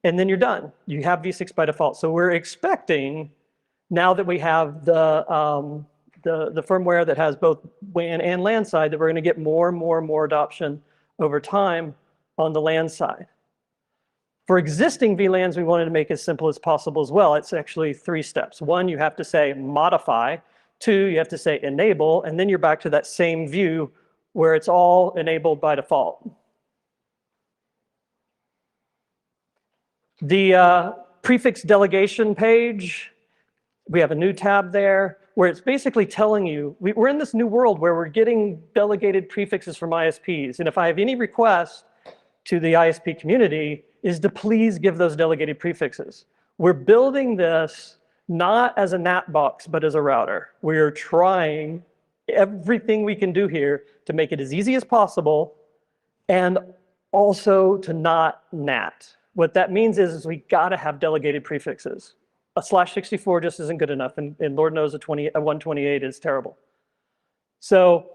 And then you're done. You have v6 by default. So we're expecting, now that we have the firmware that has both WAN and LAN side, that we're going to get more and more and more adoption over time on the LAN side. For existing VLANs, we wanted to make it as simple as possible as well. It's actually 3 steps. 1, you have to say modify. 2, you have to say enable. And then you're back to that same view where it's all enabled by default. The prefix delegation page, we have a new tab there where it's basically telling you, we're in this new world where we're getting delegated prefixes from ISPs. And if I have any request to the ISP community, is to please give those delegated prefixes. We're building this not as a NAT box, but as a router. We're trying everything we can do here to make it as easy as possible and also to not NAT. What that means is we gotta have delegated prefixes. A /64 just isn't good enough, and Lord knows a 128 is terrible. So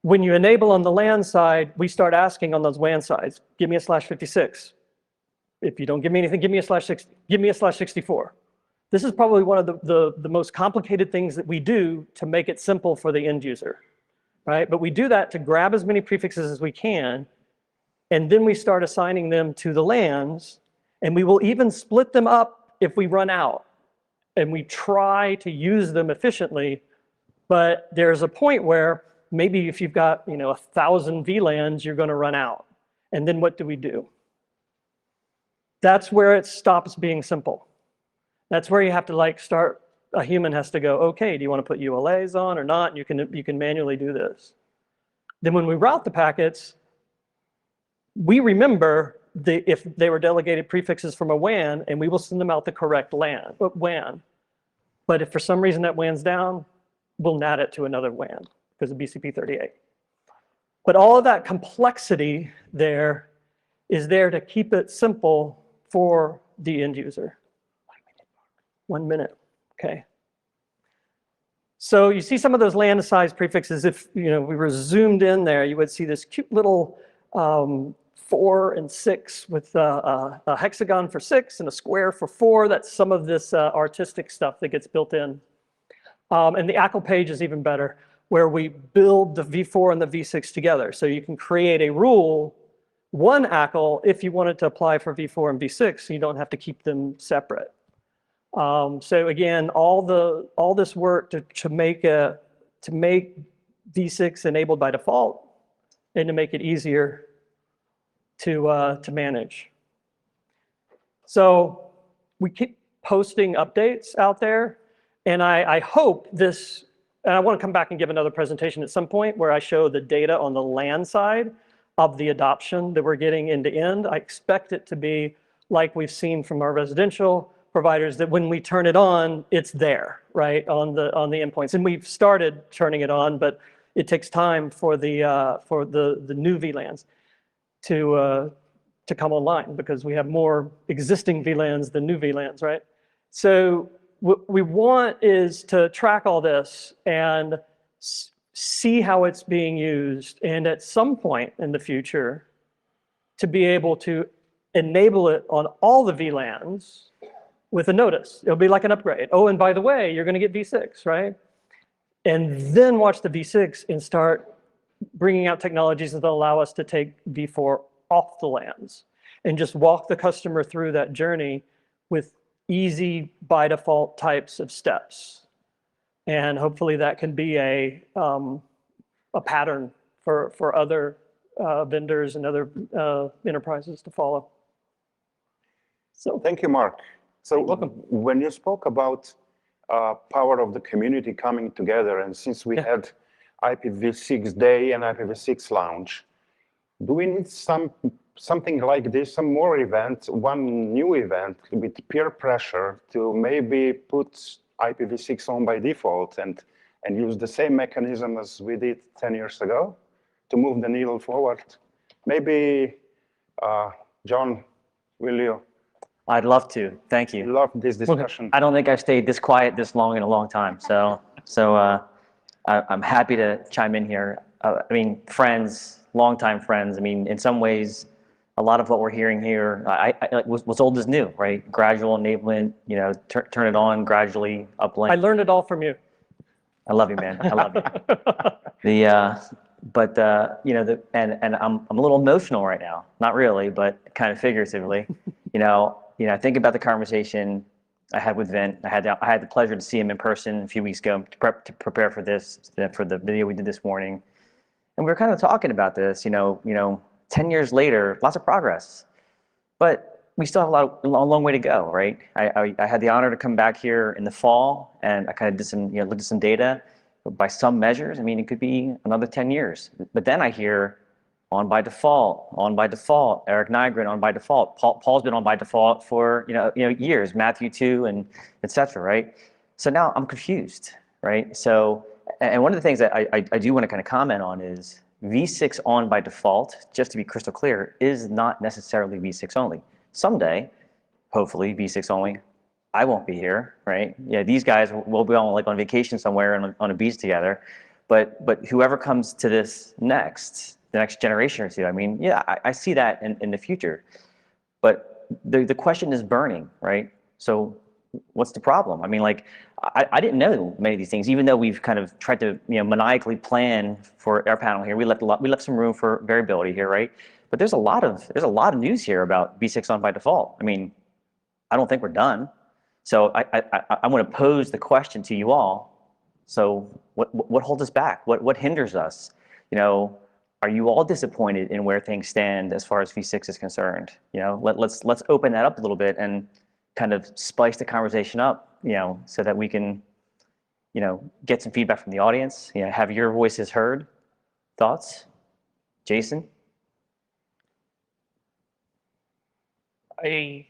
when you enable on the LAN side, we start asking on those WAN sides, give me a /56. If you don't give me anything, give me a /64. This is probably one of the most complicated things that we do to make it simple for the end user, right? But we do that to grab as many prefixes as we can, and then we start assigning them to the LANs, and we will even split them up if we run out. And we try to use them efficiently, but there's a point where maybe if you've got 1,000 VLANs, you're going to run out. And then what do we do? That's where it stops being simple. That's where you have to start, a human has to go, okay, do you want to put ULAs on or not? You can manually do this. Then when we route the packets, we remember if they were delegated prefixes from a WAN, and we will send them out the correct WAN. But if for some reason that WAN's down, we'll NAT it to another WAN because of BCP38. But all of that complexity there is there to keep it simple for the end user. 1 minute, okay. So you see some of those LAN size prefixes. If we were zoomed in there, you would see this cute little 4 and 6 with a hexagon for 6 and a square for 4. That's some of this artistic stuff that gets built in. And the ACL page is even better, where we build the v4 and the v6 together. So you can create a rule, one ACL, if you wanted to apply for v4 and v6, so you don't have to keep them separate. So again, all this work to make v6 enabled by default and to make it easier to manage. So we keep posting updates out there, and I hope this, and I want to come back and give another presentation at some point where I show the data on the LAN side of the adoption that we're getting end to end. I expect it to be like we've seen from our residential providers, that when we turn it on, it's there, right, on the endpoints. And we've started turning it on, but it takes time for the new VLANs to come online, because we have more existing VLANs than new VLANs, right? So what we want is to track all this and see how it's being used, and at some point in the future, to be able to enable it on all the VLANs with a notice. It'll be like an upgrade. Oh, and by the way, you're going to get v6, right? And then watch the v6 and start bringing out technologies that allow us to take v4 off the LANs and just walk the customer through that journey with easy by default types of steps. And hopefully that can be a pattern for other vendors and other enterprises to follow. So Thank you, Mark. So welcome. when you spoke about power of the community coming together, and since we had IPv6 Day and IPv6 Lounge, do we need something like this, some more event, one new event with peer pressure to maybe put IPv6 on by default and use the same mechanism as we did 10 years ago to move the needle forward? Maybe, John, will you? I'd love to. Thank you. Love this discussion. I don't think I've stayed this quiet this long in a long time. So I'm happy to chime in here. I mean, friends, longtime friends. I mean, in some ways, a lot of what we're hearing here, what's old is new, right? Gradual enablement, turn it on, gradually uplink. I learned it all from you. I love you, man. I love you. And I'm a little emotional right now. Not really, but kind of figuratively. I think about the conversation I had with Vint. I had the pleasure to see him in person a few weeks ago to prepare for the video we did this morning, and we were kind of talking about this. 10 years later, lots of progress, but we still have a long way to go, right? I had the honor to come back here in the fall, and I kind of did some, looked at some data. But by some measures, I mean, it could be another 10 years. But then I hear on by default, Eric Nygren on by default. Paul's been on by default for years, Matthew too, and et cetera, right? So now I'm confused, right? So, and one of the things that I do want to kind of comment on is v6 on by default, just to be crystal clear, is not necessarily v6 only. Someday, hopefully, v6 only. I won't be here, right? Yeah, these guys will be on vacation somewhere on a beach together, but whoever comes to this next, the next generation or two, I mean, yeah, I see that in the future, but the question is burning, right? So what's the problem? I mean, I didn't know many of these things, even though we've kind of tried to maniacally plan for our panel here. We left some room for variability here, right? But there's a lot of news here about v6 on by default. I mean, I don't think we're done. So I want to pose the question to you all. So what holds us back? What hinders us? Are you all disappointed in where things stand as far as v6 is concerned? Let's open that up a little bit and kind of spice the conversation up, so that we can, get some feedback from the audience, have your voices heard. Thoughts? Jason? I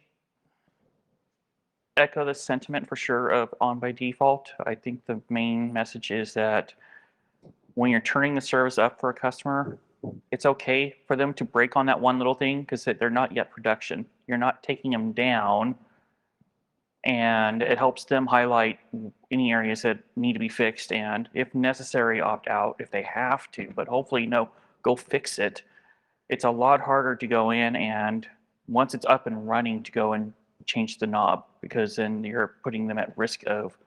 echo the sentiment for sure of on by default. I think the main message is that when you're turning the service up for a customer, it's okay for them to break on that one little thing because they're not yet production. You're not taking them down, and it helps them highlight any areas that need to be fixed, and if necessary, opt out if they have to, but hopefully, no, go fix it. It's a lot harder to go in and once it's up and running to go and change the knob, because then you're putting them at risk of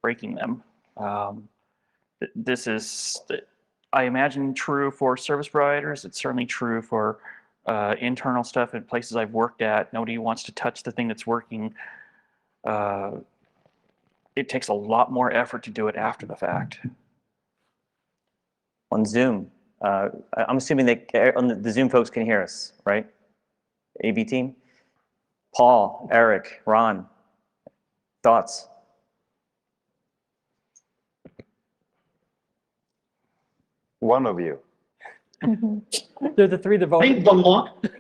breaking them. This is, I imagine, true for service providers. It's certainly true for internal stuff at places I've worked at. Nobody wants to touch the thing that's working. It takes a lot more effort to do it after the fact. On Zoom, I'm assuming that the Zoom folks can hear us, right? AV team? Paul, Eric, Ron, thoughts? One of you. They're the three that I think voted.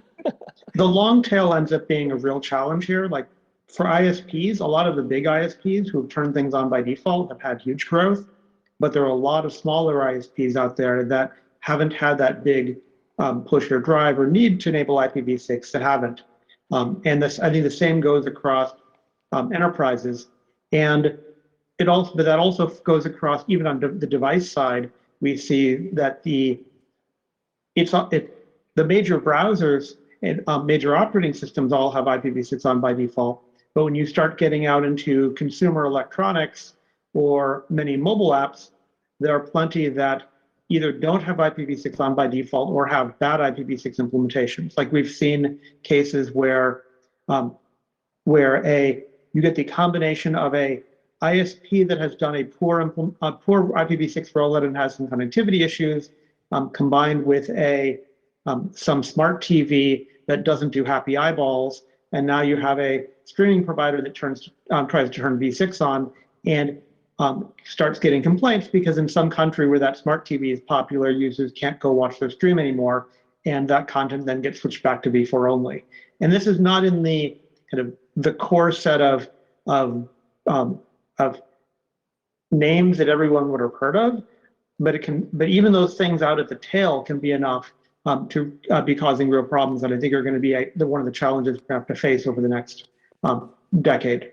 the long tail ends up being a real challenge here. Like for ISPs, a lot of the big ISPs who've turned things on by default have had huge growth, but there are a lot of smaller ISPs out there that haven't had that big push or drive or need to enable IPv6 that haven't. And this, I think the same goes across enterprises. And it also, but that also goes across even on the device side. We see that the major browsers and major operating systems all have IPv6 on by default. But when you start getting out into consumer electronics or many mobile apps, there are plenty that either don't have IPv6 on by default or have bad IPv6 implementations. Like we've seen cases where you get the combination of a ISP that has done a poor IPv6 rollout and has some connectivity issues, combined with some smart TV that doesn't do happy eyeballs, and now you have a streaming provider that tries to turn V6 on and starts getting complaints because in some country where that smart TV is popular, users can't go watch their stream anymore, and that content then gets switched back to V4 only. And this is not in the kind of the core set of names that everyone would have heard of, but even those things out at the tail can be enough to be causing real problems that I think are going to be one of the challenges we have to face over the next decade.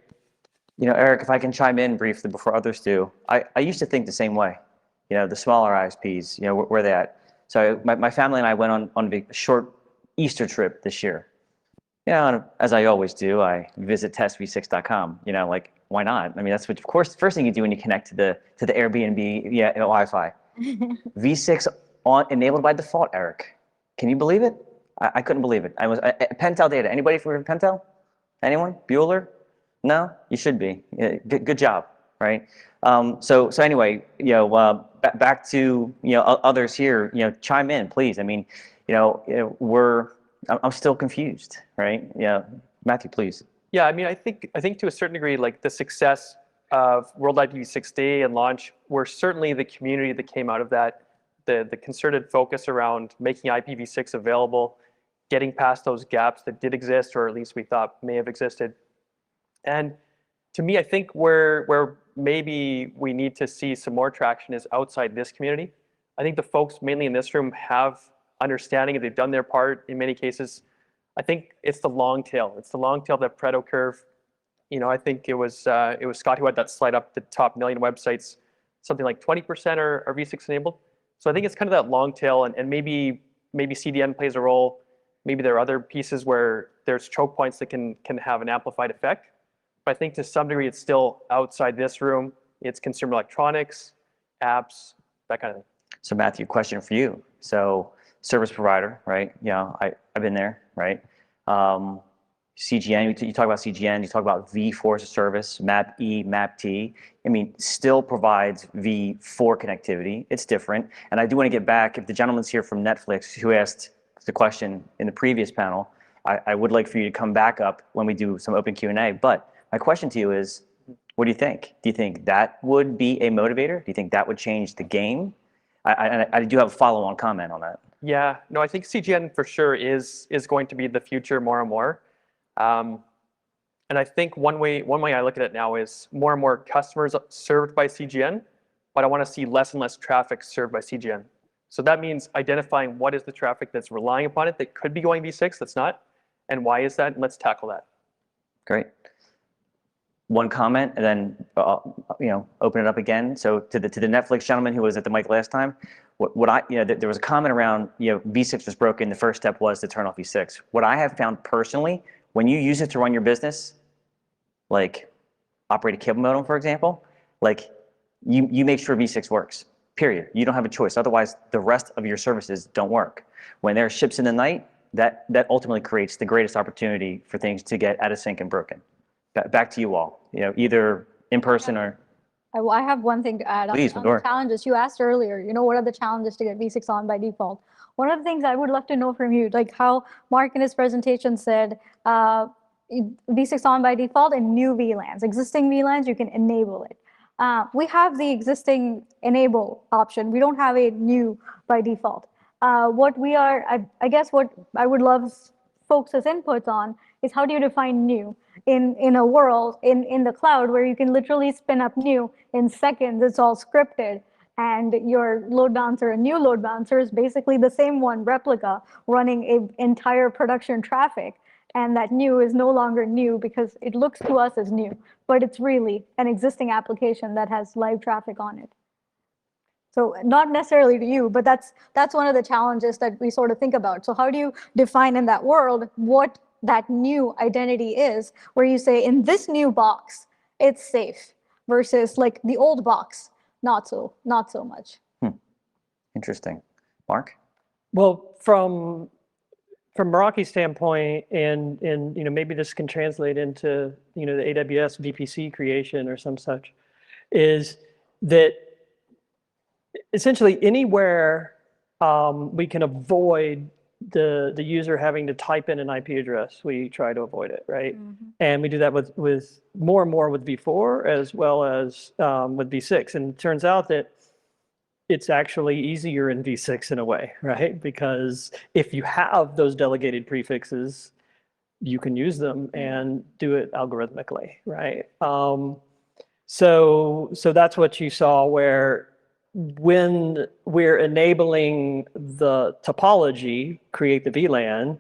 You know, Eric, if I can chime in briefly before others do, I used to think the same way. You know, the smaller ISPs, you know, where they at? So my family and I went on a short Easter trip this year. You know, and as I always do, I visit testv6.com. You know, like, why not? I mean, that's what, of course, the first thing you do when you connect to the Airbnb Wi-Fi. V6 enabled by default, Eric. Can you believe it? I couldn't believe it. I was Pentel data. Anybody from Pentel? Anyone? Bueller? No, you should be. Yeah, good job, right? So anyway, you know, back to others here. You know, chime in, please. I mean, I'm still confused, right? Yeah, Matthew, please. Yeah, I mean, I think to a certain degree, like the success of World IPv6 Day and launch were certainly the community that came out of that, the concerted focus around making IPv6 available, getting past those gaps that did exist, or at least we thought may have existed. And to me, I think where maybe we need to see some more traction is outside this community. I think the folks mainly in this room have understanding, and they've done their part in many cases. I think it's the long tail. It's the long tail, that Pareto curve. You know, I think it was Scott who had that slide up, the top 1 million websites, something like 20% are V6 enabled. So I think it's kind of that long tail, and maybe CDN plays a role. Maybe there are other pieces where there's choke points that can have an amplified effect. But I think to some degree, it's still outside this room. It's consumer electronics, apps, that kind of thing. So Matthew, question for you. So service provider, right? You know, I've been there, right? CGN, you talk about CGN, you talk about V4 as a service, MAP-E, MAP-T. I mean, still provides V4 connectivity. It's different. And I do want to get back, if the gentleman's here from Netflix who asked the question in the previous panel, I would like for you to come back up when we do some open Q&A. But my question to you is, what do you think? Do you think that would be a motivator? Do you think that would change the game? I do have a follow-on comment on that. Yeah, no, I think CGN for sure is going to be the future more and more. And I think one way I look at it now is more and more customers served by CGN, but I want to see less and less traffic served by CGN. So that means identifying what is the traffic that's relying upon it that could be going V6 that's not, and why is that, and let's tackle that. Great. One comment, and then open it up again. So to the Netflix gentleman who was at the mic last time, there was a comment around V6 was broken. The first step was to turn off V6. What I have found personally, when you use it to run your business, like operate a cable modem, for example, like you make sure V6 works. Period. You don't have a choice. Otherwise, the rest of your services don't work. When there are ships in the night, that ultimately creates the greatest opportunity for things to get out of sync and broken. Back to you all, either in person or. I have one thing to add on, Please, on the challenges. You asked earlier, what are the challenges to get V6 on by default? One of the things I would love to know from you, like how Mark in his presentation said, V6 on by default and new VLANs. Existing VLANs, you can enable it. We have the existing enable option. We don't have a new by default. I guess what I would love folks' inputs on is how do you define new in a world in the cloud where you can literally spin up new in seconds. It's all scripted, and your load balancer and new load balancer is basically the same one replica running an entire production traffic. And that new is no longer new because it looks to us as new, but it's really an existing application that has live traffic on it. So not necessarily to you, but that's one of the challenges that we sort of think about. So how do you define in that world what that new identity is, where you say in this new box, it's safe versus like the old box, not so much. Interesting. Mark? Well, from Meraki's standpoint, and maybe this can translate into the AWS VPC creation or some such, is that essentially anywhere we can avoid the user having to type in an IP address, we try to avoid it, right? Mm-hmm. And we do that with more and more with V4 as well as with V6. And it turns out that it's actually easier in V6 in a way, right? Because if you have those delegated prefixes, you can use them and do it algorithmically, right? So that's what you saw where when we're enabling the topology, create the VLAN,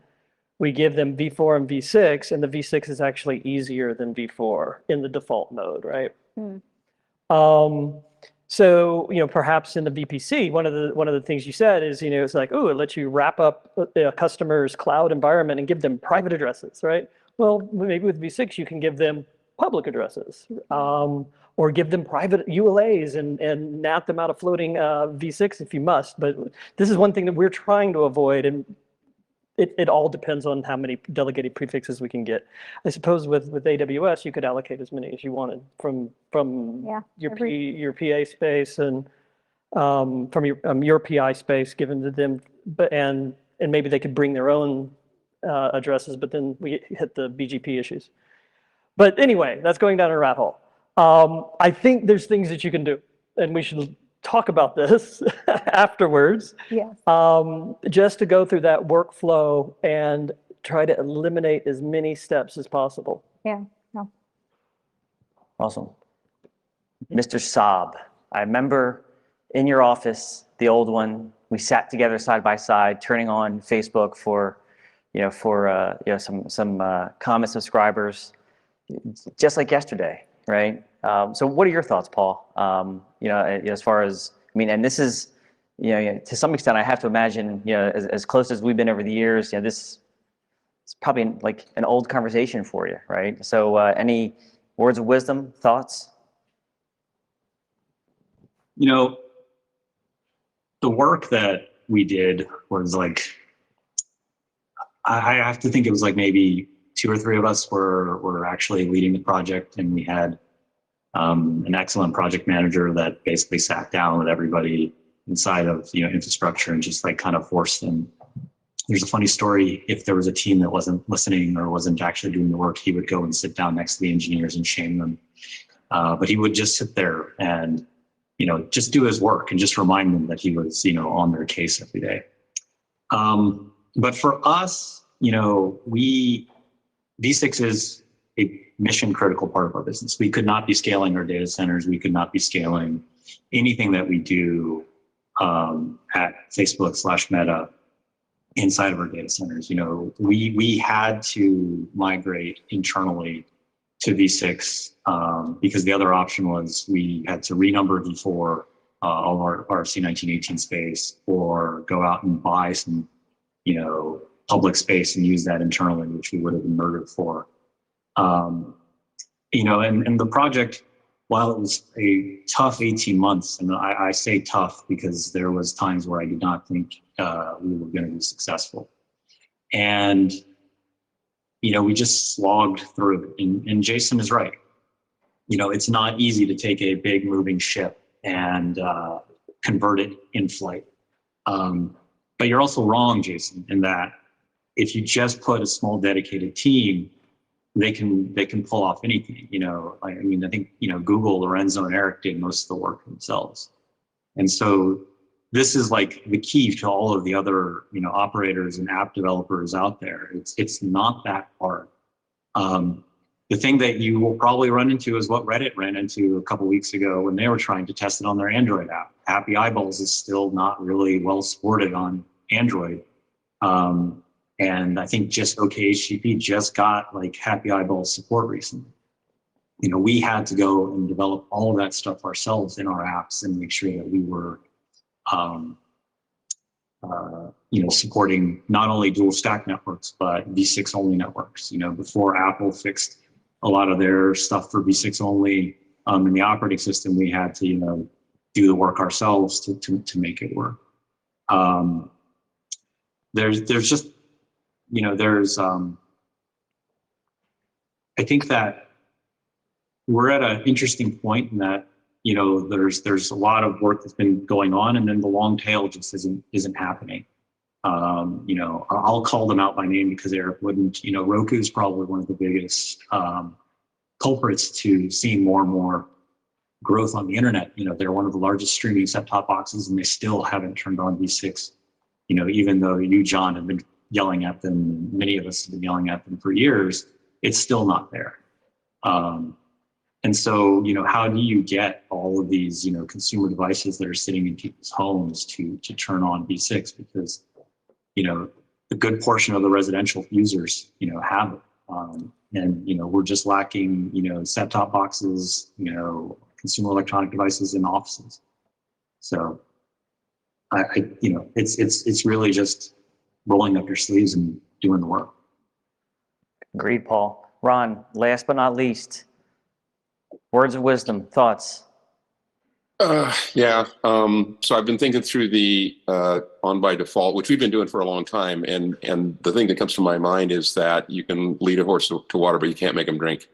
we give them V4 and V6, and the V6 is actually easier than V4 in the default mode, right? So, perhaps in the VPC, one of the things you said is, it's like, oh, it lets you wrap up a customer's cloud environment and give them private addresses, right? Well, maybe with V6, you can give them public addresses, or give them private ULAs and NAT them out of floating V6 if you must. But this is one thing that we're trying to avoid, and it all depends on how many delegated prefixes we can get. I suppose with AWS, you could allocate as many as you wanted from your PA space and from your PI space given to them, and maybe they could bring their own addresses, but then we hit the BGP issues. But anyway, that's going down a rat hole. I think there's things that you can do, and we should talk about this afterwards. Yes. Just to go through that workflow and try to eliminate as many steps as possible. Yeah. No. Awesome. Mr. Saab, I remember in your office, the old one, we sat together side by side, turning on Facebook for some comment subscribers, just like yesterday, right? So what are your thoughts, Paul? As far as, and this is, to some extent, I have to imagine, as close as we've been over the years, this is probably like an old conversation for you, right? So any words of wisdom, thoughts? The work that we did was like, I have to think it was like maybe 2 or 3 of us were actually leading the project, and we had an excellent project manager that basically sat down with everybody inside of infrastructure and just like kind of forced them. There's a funny story. If there was a team that wasn't listening or wasn't actually doing the work, he would go and sit down next to the engineers and shame them. But he would just sit there and just do his work and just remind them that he was on their case every day. But for us, V6 is a mission critical part of our business. We could not be scaling our data centers. We could not be scaling anything that we do at Facebook/Meta inside of our data centers. We had to migrate internally to V6 because the other option was we had to renumber V4 all our C1918 space, or go out and buy some, public space and use that internally, which we would have been murdered for. And the project, while it was a tough 18 months, and I say tough because there was times where I did not think we were going to be successful. And, we just slogged through it. And Jason is right. It's not easy to take a big moving ship and convert it in flight. But you're also wrong, Jason, in that if you just put a small dedicated team, they can pull off anything. I think Google, Lorenzo, and Eric did most of the work themselves. And so this is like the key to all of the other operators and app developers out there. It's not that hard. The thing that you will probably run into is what Reddit ran into a couple weeks ago when they were trying to test it on their Android app. Happy Eyeballs is still not really well supported on Android. And I think just OKHTTP just got like Happy Eyeballs support recently. We had to go and develop all of that stuff ourselves in our apps and make sure that we were, supporting not only dual stack networks, but V6 only networks. Before Apple fixed a lot of their stuff for V6 only in the operating system, we had to, do the work ourselves to make it work. There's just, I think that we're at an interesting point in that, there's a lot of work that's been going on, and then the long tail just isn't happening. I'll call them out by name because Eric wouldn't. Roku is probably one of the biggest culprits to seeing more and more growth on the internet. They're one of the largest streaming set-top boxes, and they still haven't turned on V6. Even though you, John, have been yelling at them, many of us have been yelling at them for years, it's still not there. And so, how do you get all of these, consumer devices that are sitting in people's homes to turn on V6? Because, a good portion of the residential users, have it. And, we're just lacking, set-top boxes, consumer electronic devices in offices. So, it's really just rolling up your sleeves and doing the work. Agreed, Paul. Ron, last but not least, words of wisdom, thoughts. Yeah. So I've been thinking through the on by default, which we've been doing for a long time. And the thing that comes to my mind is that you can lead a horse to water, but you can't make them drink.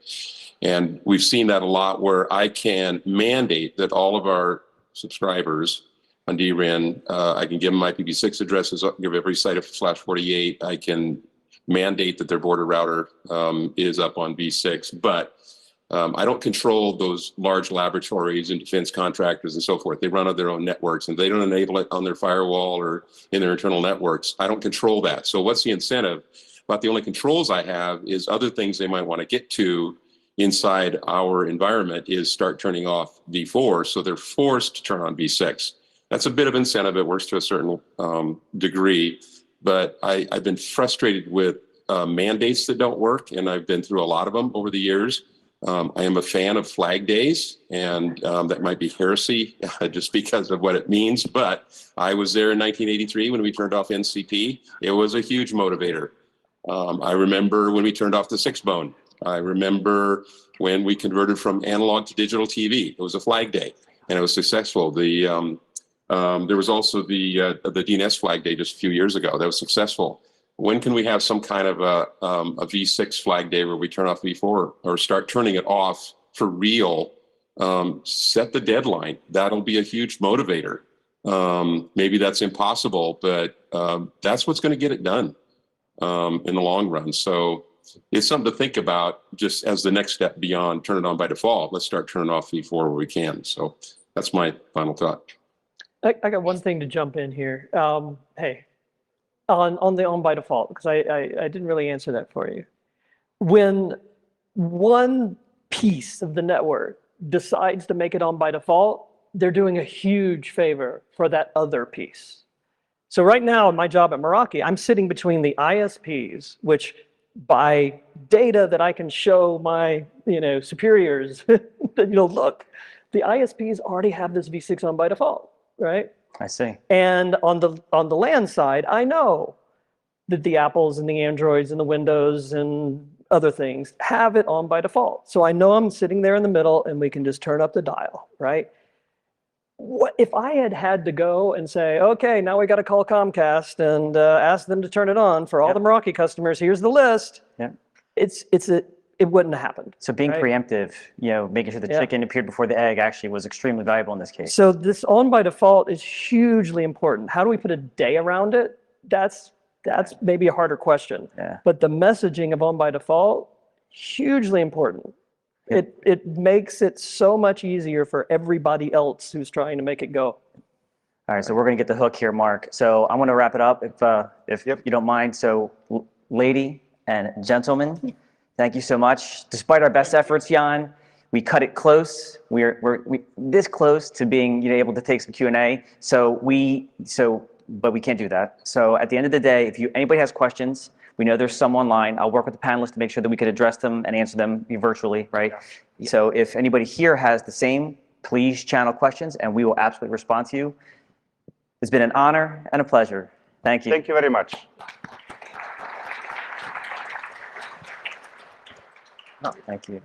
And we've seen that a lot where I can mandate that all of our subscribers on DRAN, I can give them IPv6 addresses, give every site a /48. I can mandate that their border router is up on V6, but I don't control those large laboratories and defense contractors and so forth. They run on their own networks, and they don't enable it on their firewall or in their internal networks. I don't control that. So what's the incentive? About the only controls I have is other things they might want to get to inside our environment is start turning off V4, so they're forced to turn on V6. That's a bit of incentive. It works to a certain degree, but I've been frustrated with mandates that don't work, and I've been through a lot of them over the years. I am a fan of flag days, and that might be heresy just because of what it means, but I was there in 1983 when we turned off NCP. It was a huge motivator. I remember when we turned off the 6-bone. I remember when we converted from analog to digital TV. It was a flag day, and it was successful. There was also the DNS flag day just a few years ago. That was successful. When can we have some kind of a V6 flag day where we turn off V4 or start turning it off for real? Set the deadline. That'll be a huge motivator. Maybe that's impossible, but that's what's going to get it done in the long run. So it's something to think about just as the next step beyond turn it on by default. Let's start turning off V4 where we can. So that's my final thought. I got one thing to jump in here. Hey, on the on by default, because I didn't really answer that for you. When one piece of the network decides to make it on by default, they're doing a huge favor for that other piece. So right now, in my job at Meraki, I'm sitting between the ISPs, which by data that I can show my superiors, look, the ISPs already have this v6 on by default, right? I see. And on the LAN side, I know that the Apples and the Androids and the Windows and other things have it on by default. So I know I'm sitting there in the middle and we can just turn up the dial, right? What if I had to go and say, okay, now we got to call Comcast and ask them to turn it on for all the Meraki customers. Here's the list. Yeah. It wouldn't have happened. So being right? preemptive, making sure the chicken appeared before the egg actually was extremely valuable in this case. So this on by default is hugely important. How do we put a day around it? That's maybe a harder question. Yeah. But the messaging of on by default, hugely important. It makes it so much easier for everybody else who's trying to make it go. All right, so we're going to get the hook here, Mark. So I want to wrap it up if you don't mind. So lady and gentlemen, thank you so much. Despite our best efforts, Jan, we cut it close. We're this close to being able to take some Q&A. But we can't do that. So at the end of the day, if anybody has questions, we know there's some online. I'll work with the panelists to make sure that we could address them and answer them virtually, right? Yeah. So if anybody here has the same, please channel questions and we will absolutely respond to you. It's been an honor and a pleasure. Thank you. Thank you very much. Oh, thank you.